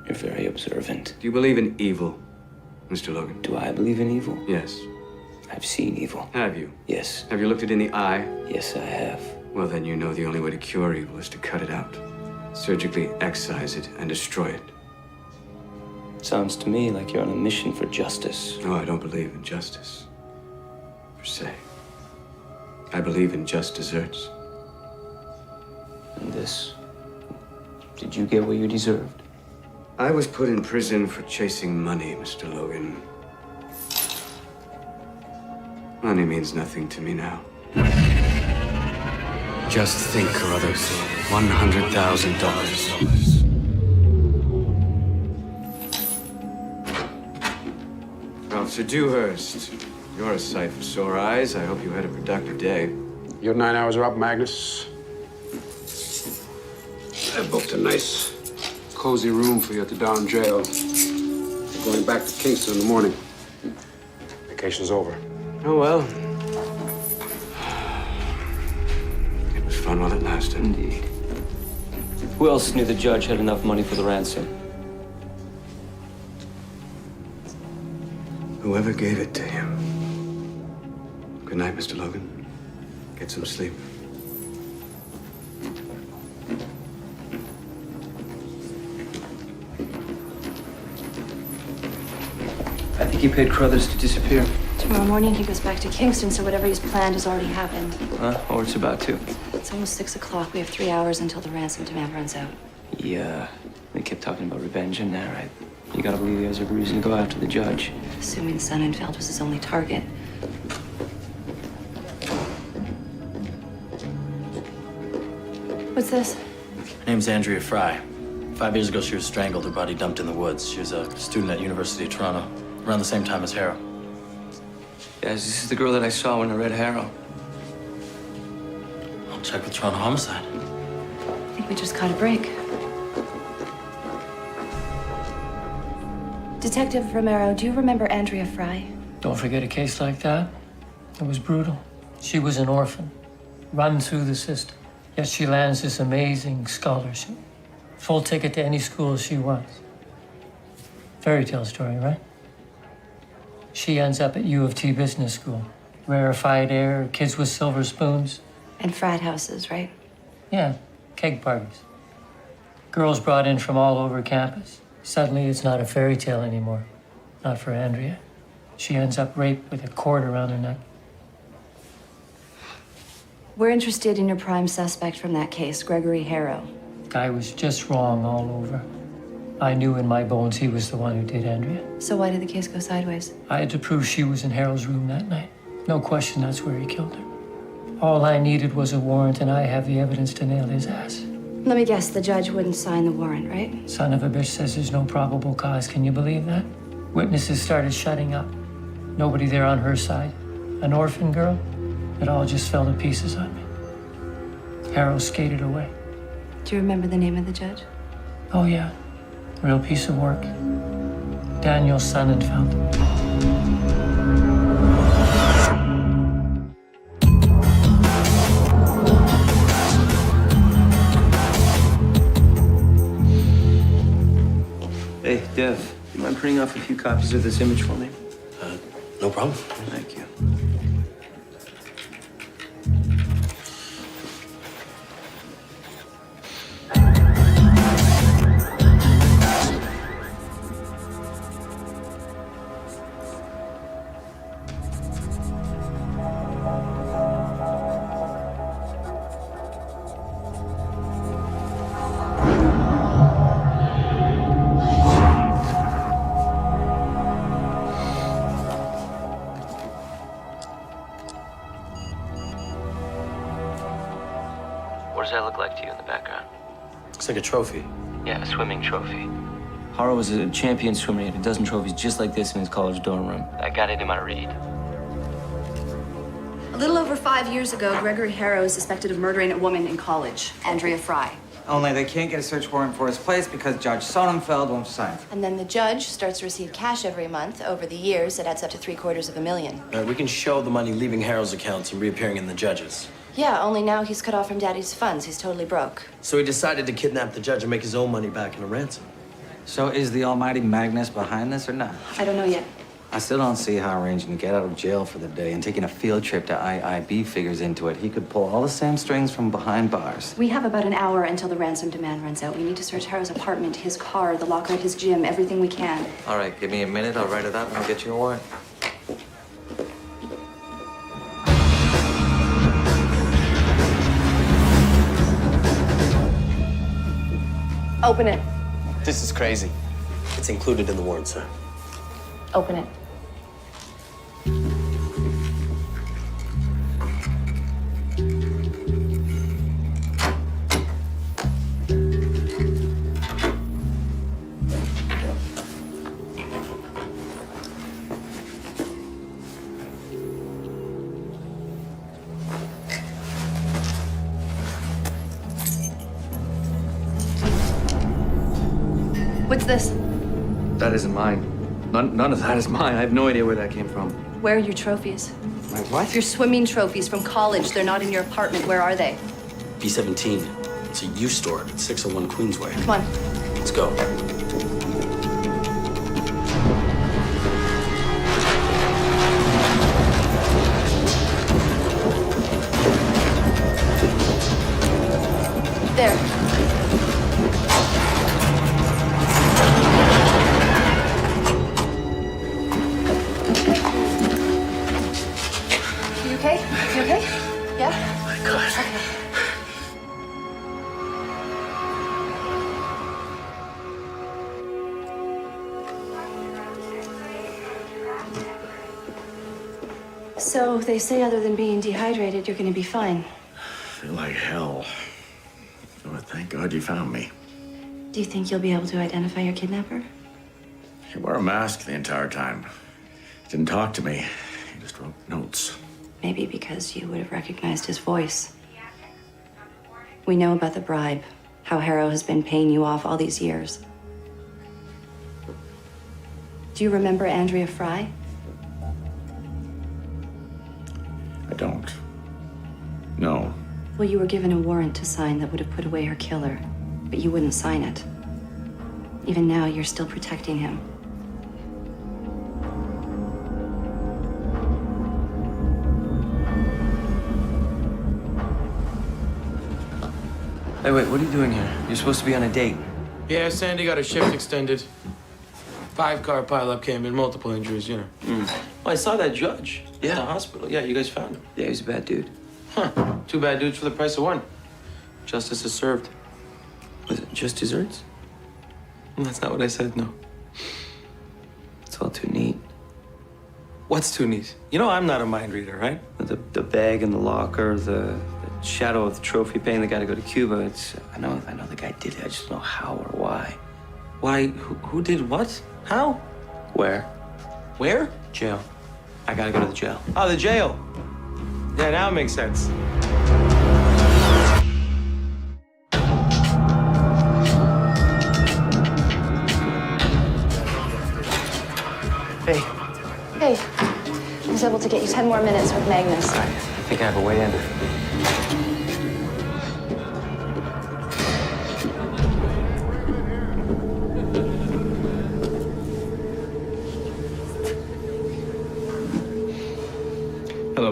You're very observant. Do you believe in evil, Mr. Logan? Do I believe in evil? Yes. I've seen evil. Have you? Yes. Have you looked it in the eye? Yes, I have. Well, then you know the only way to cure evil is to cut it out. Surgically excise it and destroy it. Sounds to me like you're on a mission for justice. No, I don't believe in justice, per se. I believe in just desserts. And this? Did you get what you deserved? I was put in prison for chasing money, Mr. Logan. Money means nothing to me now. Just think, Carruthers. $100,000. Officer Dewhurst, you're a sight for sore eyes. I hope you had a productive day. Your 9 hours are up, Magnus. I booked a nice, cozy room for you at the Down Jail. You're going back to Kingston in the morning. Vacation's over. Oh, well. It was fun while it lasted. Indeed. Who else knew the judge had enough money for the ransom? Whoever gave it to him. Good night, Mr. Logan. Get some sleep. I think he paid Carruthers to disappear. Tomorrow morning he goes back to Kingston, so whatever he's planned has already happened. Or it's about to. It's almost 6 o'clock. We have 3 hours until the ransom demand runs out. Yeah, they kept talking about revenge in there, right? You gotta believe he has every reason to go after the judge. Assuming Sonnenfeld was his only target. What's this? Her name's Andrea Fry. 5 years ago, she was strangled, her body dumped in the woods. She was a student at University of Toronto, around the same time as Harrow. Yes, this is the girl that I saw in the red Harrow. I'll check with Toronto Homicide. I think we just caught a break. Detective Romero, do you remember Andrea Fry? Don't forget a case like that. It was brutal. She was an orphan, run through the system. Yet she lands this amazing scholarship. Full ticket to any school she wants. Fairy tale story, right? She ends up at U of T Business School. Rarefied air, kids with silver spoons. And frat houses, right? Yeah, keg parties. Girls brought in from all over campus. Suddenly, it's not a fairy tale anymore. Not for Andrea. She ends up raped with a cord around her neck. We're interested in your prime suspect from that case, Gregory Harrow. Guy was just wrong all over. I knew in my bones he was the one who did Andrea. So why did the case go sideways? I had to prove she was in Harrow's room that night. No question that's where he killed her. All I needed was a warrant, and I have the evidence to nail his ass. Let me guess, the judge wouldn't sign the warrant, right? Son of a bitch says there's no probable cause. Can you believe that? Witnesses started shutting up. Nobody there on her side. An orphan girl? It all just fell to pieces on me. Harrow skated away. Do you remember the name of the judge? Oh, yeah. Real piece of work. Daniel Sonnenfeld. Hey, Dev, you mind printing off a few copies of this image for me? No problem. Thank you. What does that look like to you in the background? Looks like a trophy. Yeah, a swimming trophy. Haro was a champion swimmer. He had a dozen trophies just like this in his college dorm room. I got it in my read. A little over 5 years ago, Gregory Harrow is suspected of murdering a woman in college, Andrea Fry. Only they can't get a search warrant for his place because Judge Sonnenfeld won't sign. And then the judge starts to receive cash every month. Over the years, it adds up to $750,000. We can show the money leaving Harrow's accounts and reappearing in the judge's. Yeah, only now he's cut off from Daddy's funds. He's totally broke. So he decided to kidnap the judge and make his own money back in a ransom. So is the almighty Magnus behind this or not? I don't know yet. I still don't see how arranging to get out of jail for the day and taking a field trip to IIB figures into it. He could pull all the same strings from behind bars. We have about an hour until the ransom demand runs out. We need to search Harrow's apartment, his car, the locker at his gym, everything we can. All right, give me a minute. I'll write it up and I'll get you a warrant. Open it. This is crazy. It's included in the warrant, sir. Open it. What's this? That isn't mine. None of that is mine. I have no idea where that came from. Where are your trophies? My what? Your swimming trophies from college. They're not in your apartment. Where are they? B-17. It's a U store at 601 Queensway. Come on. Let's go. There. You okay? You okay? Yeah? My God. So they say other than being dehydrated, you're gonna be fine. I feel like hell. Oh, thank God you found me. Do you think you'll be able to identify your kidnapper? He wore a mask the entire time. He didn't talk to me. He just wrote notes. Maybe because you would have recognized his voice. We know about the bribe, how Harrow has been paying you off all these years. Do you remember Andrea Fry? I don't. No. Well, you were given a warrant to sign that would have put away her killer, but you wouldn't sign it. Even now, you're still protecting him. Hey, wait, what are you doing here? You're supposed to be on a date. Yeah, Sandy got her shift extended. 5-car pileup came in, multiple injuries, you know. Oh, I saw that judge at the hospital. Yeah, you guys found him. Yeah, he's a bad dude. Huh. 2 bad dudes for the price of 1. Justice is served. Was it just desserts? That's not what I said, no. It's all too neat. What's too neat? You know I'm not a mind reader, right? The bag in the locker, the shadow of the trophy paying the guy to go to Cuba. I know the guy did it. I just don't know how or why. Why? Who did what? How? Where? Where? Jail. I gotta go to the jail. Oh, the jail. Yeah, now it makes sense. Hey. Hey, I was able to get you 10 more minutes with Magnus. I think I have a way in.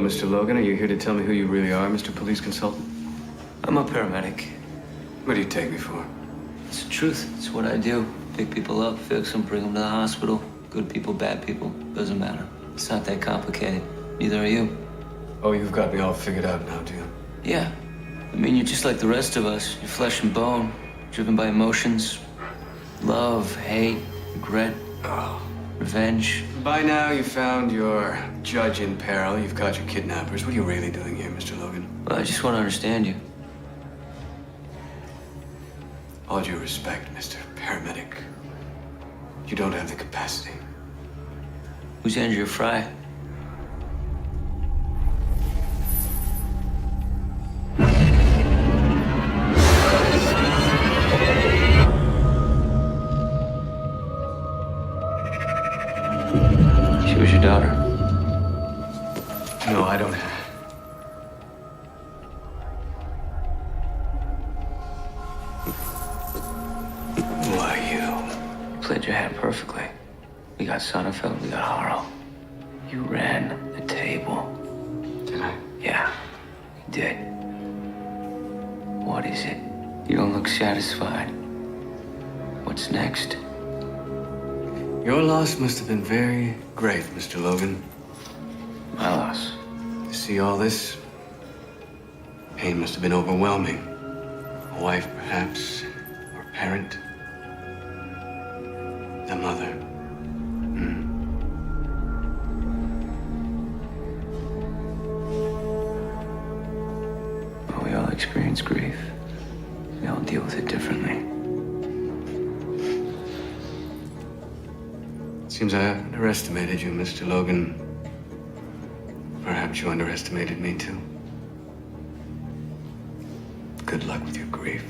Mr. Logan. Are you here to tell me who you really are, Mr. Police Consultant? I'm a paramedic. What do you take me for? It's the truth. It's what I do. Pick people up, fix them, bring them to the hospital. Good people, bad people, doesn't matter. It's not that complicated. Neither are you. Oh, you've got me all figured out now, do you? Yeah. I mean, you're just like the rest of us. You're flesh and bone, driven by emotions. Love, hate, regret, revenge. By now, you found your judge in peril. You've got your kidnappers. What are you really doing here, Mr. Logan? Well, I just want to understand you. All due respect, Mr. Paramedic. You don't have the capacity. Who's Andrea Fry? She was your daughter. No, I don't have. Who are you? You played your hand perfectly. We got Sonnenfeld, we got Harrow. You ran the table. Did I? Yeah, you did. What is it? You don't look satisfied. What's next? Your loss must have been very great, Mr. Logan. My loss. To see all this, pain must have been overwhelming. A wife, perhaps, or a parent. A mother. Well, we all experience grief. We all deal with it differently. Seems I underestimated you, Mr. Logan. Perhaps you underestimated me, too. Good luck with your grief.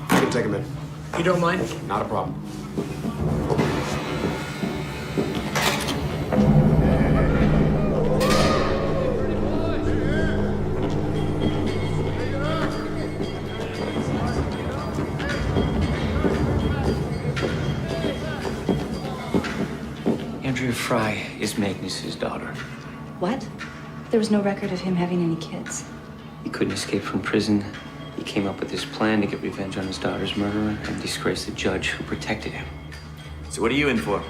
I can take him in. You don't mind? Not a problem. Andrea Fry is Magnus's daughter. What? There was no record of him having any kids. He couldn't escape from prison. He came up with this plan to get revenge on his daughter's murderer and disgrace the judge who protected him. So what are you in for?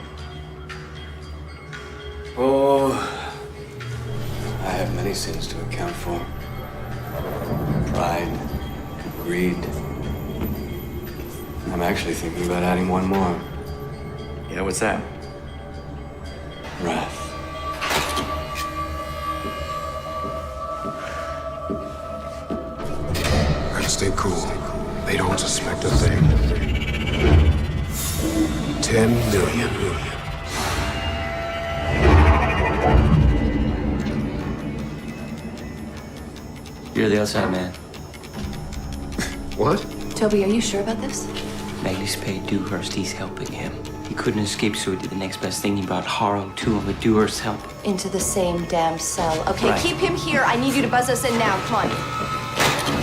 Oh, I have many sins to account for. Pride, greed. I'm actually thinking about adding one more. Yeah, what's that? Wrath. And stay cool. They don't suspect a thing. 10 million. You're the outside man. What? Toby, are you sure about this? Magnus paid Dewhurst. He's helping him. He couldn't escape, so he did the next best thing. He brought Harrow to him with Dewhurst's help. Into the same damn cell. Okay, Right. keep him here. I need you to buzz us in now. Come on.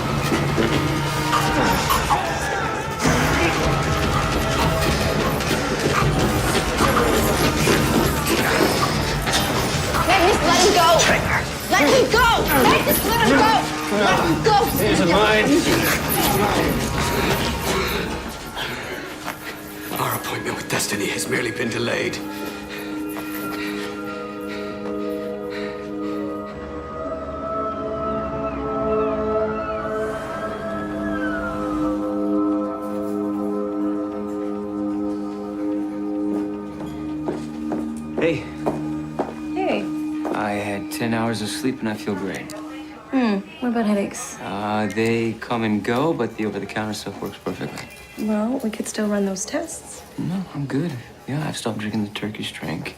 Magnus, let him go! Let him go! Magnus, let him go! Let him go! These are mine. Our appointment with destiny has merely been delayed. Hey, Hey. I had 10 hours of sleep and I feel great. What about headaches? They come and go, but the over-the-counter stuff works perfectly. Well, we could still run those tests. No, I'm good. Yeah, I've stopped drinking the Turkish drink.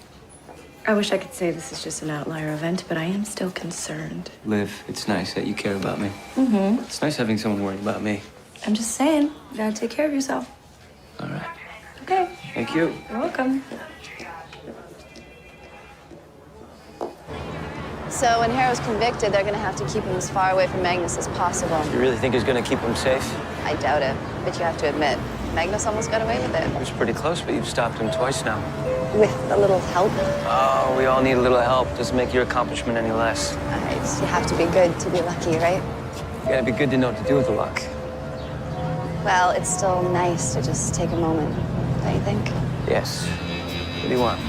I wish I could say this is just an outlier event, but I am still concerned. Liv, it's nice that you care about me. Mm-hmm. It's nice having someone worried about me. I'm just saying, you gotta take care of yourself. All right. Okay. Thank you. You're welcome. So when Harrow's convicted, they're gonna have to keep him as far away from Magnus as possible. You really think he's gonna keep him safe? I doubt it, but you have to admit, Magnus almost got away with it. He was pretty close, but you've stopped him twice now. With a little help. Oh, we all need a little help. Doesn't make your accomplishment any less. You have to be good to be lucky, right? You gotta be good to know what to do with the luck. Well, it's still nice to just take a moment, don't you think? Yes. What do you want?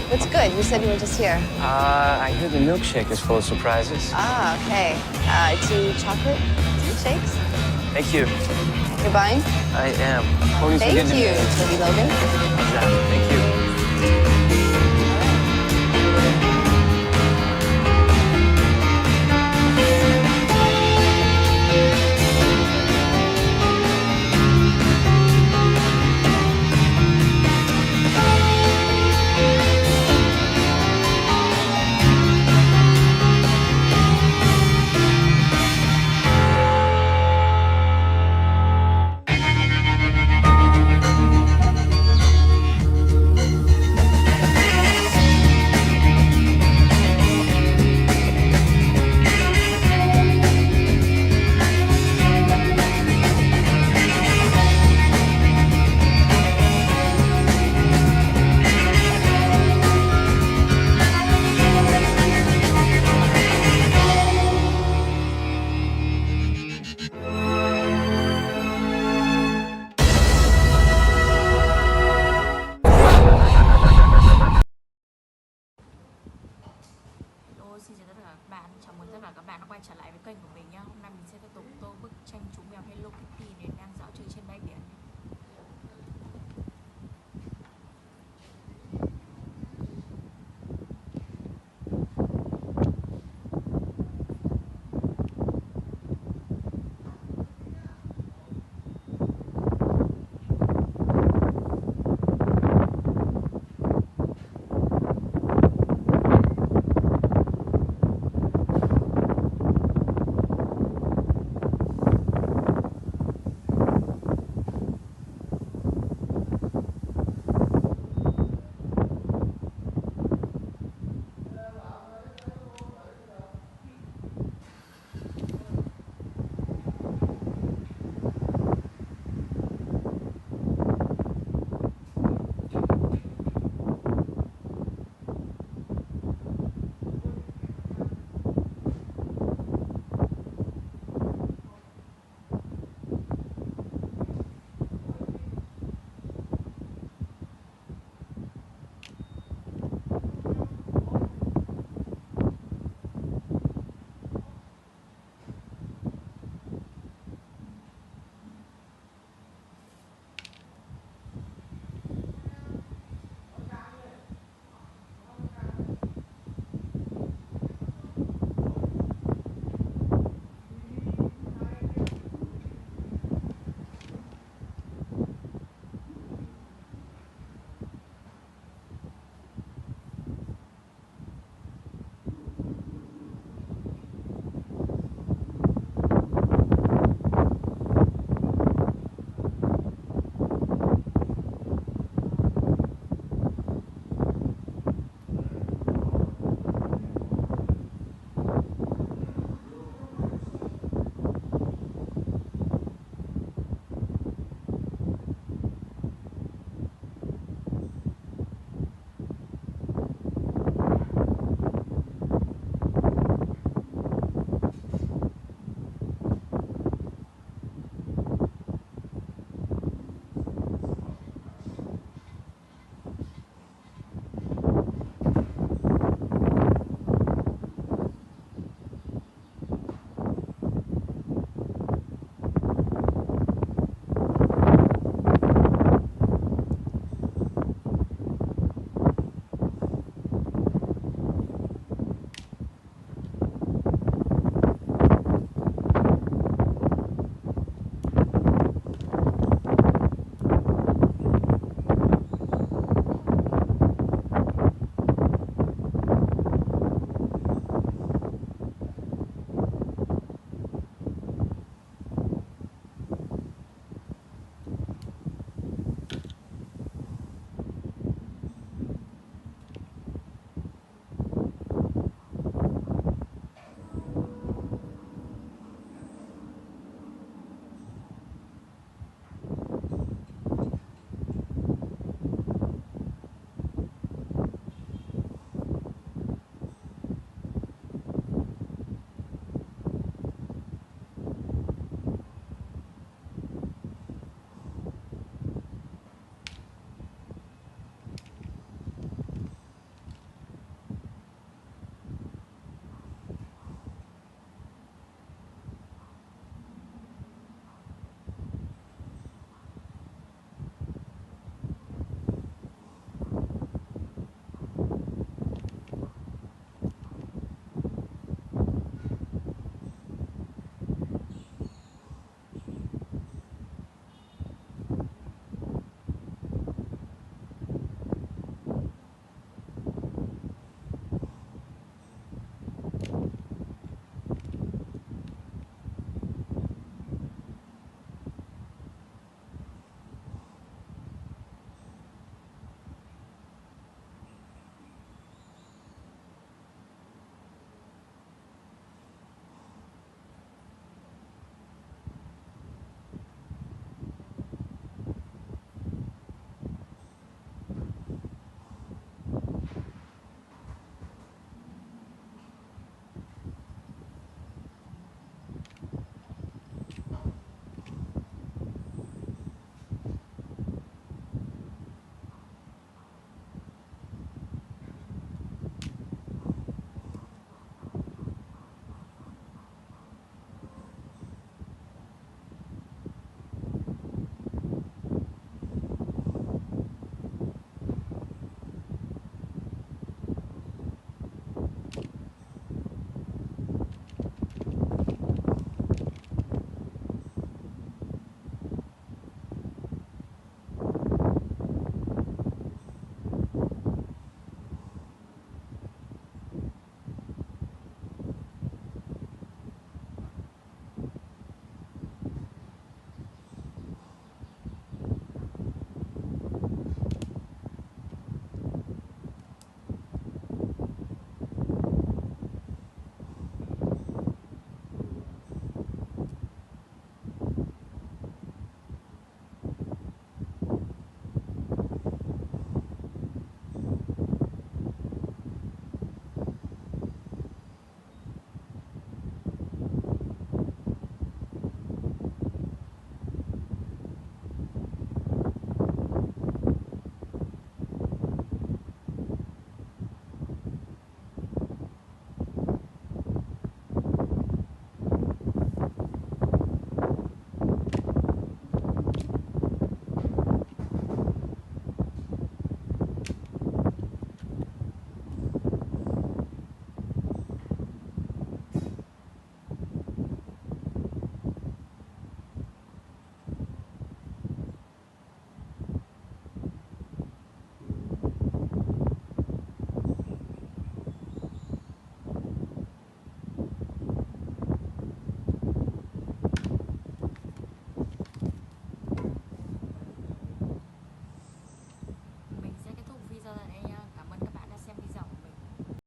What's good? You said you were just here. I hear the milkshake is full of surprises. Ah, okay. 2 chocolate shakes? Thank you. You're buying? I am. Always Thank good to you, meet Toby Logan. Exactly. Thank you.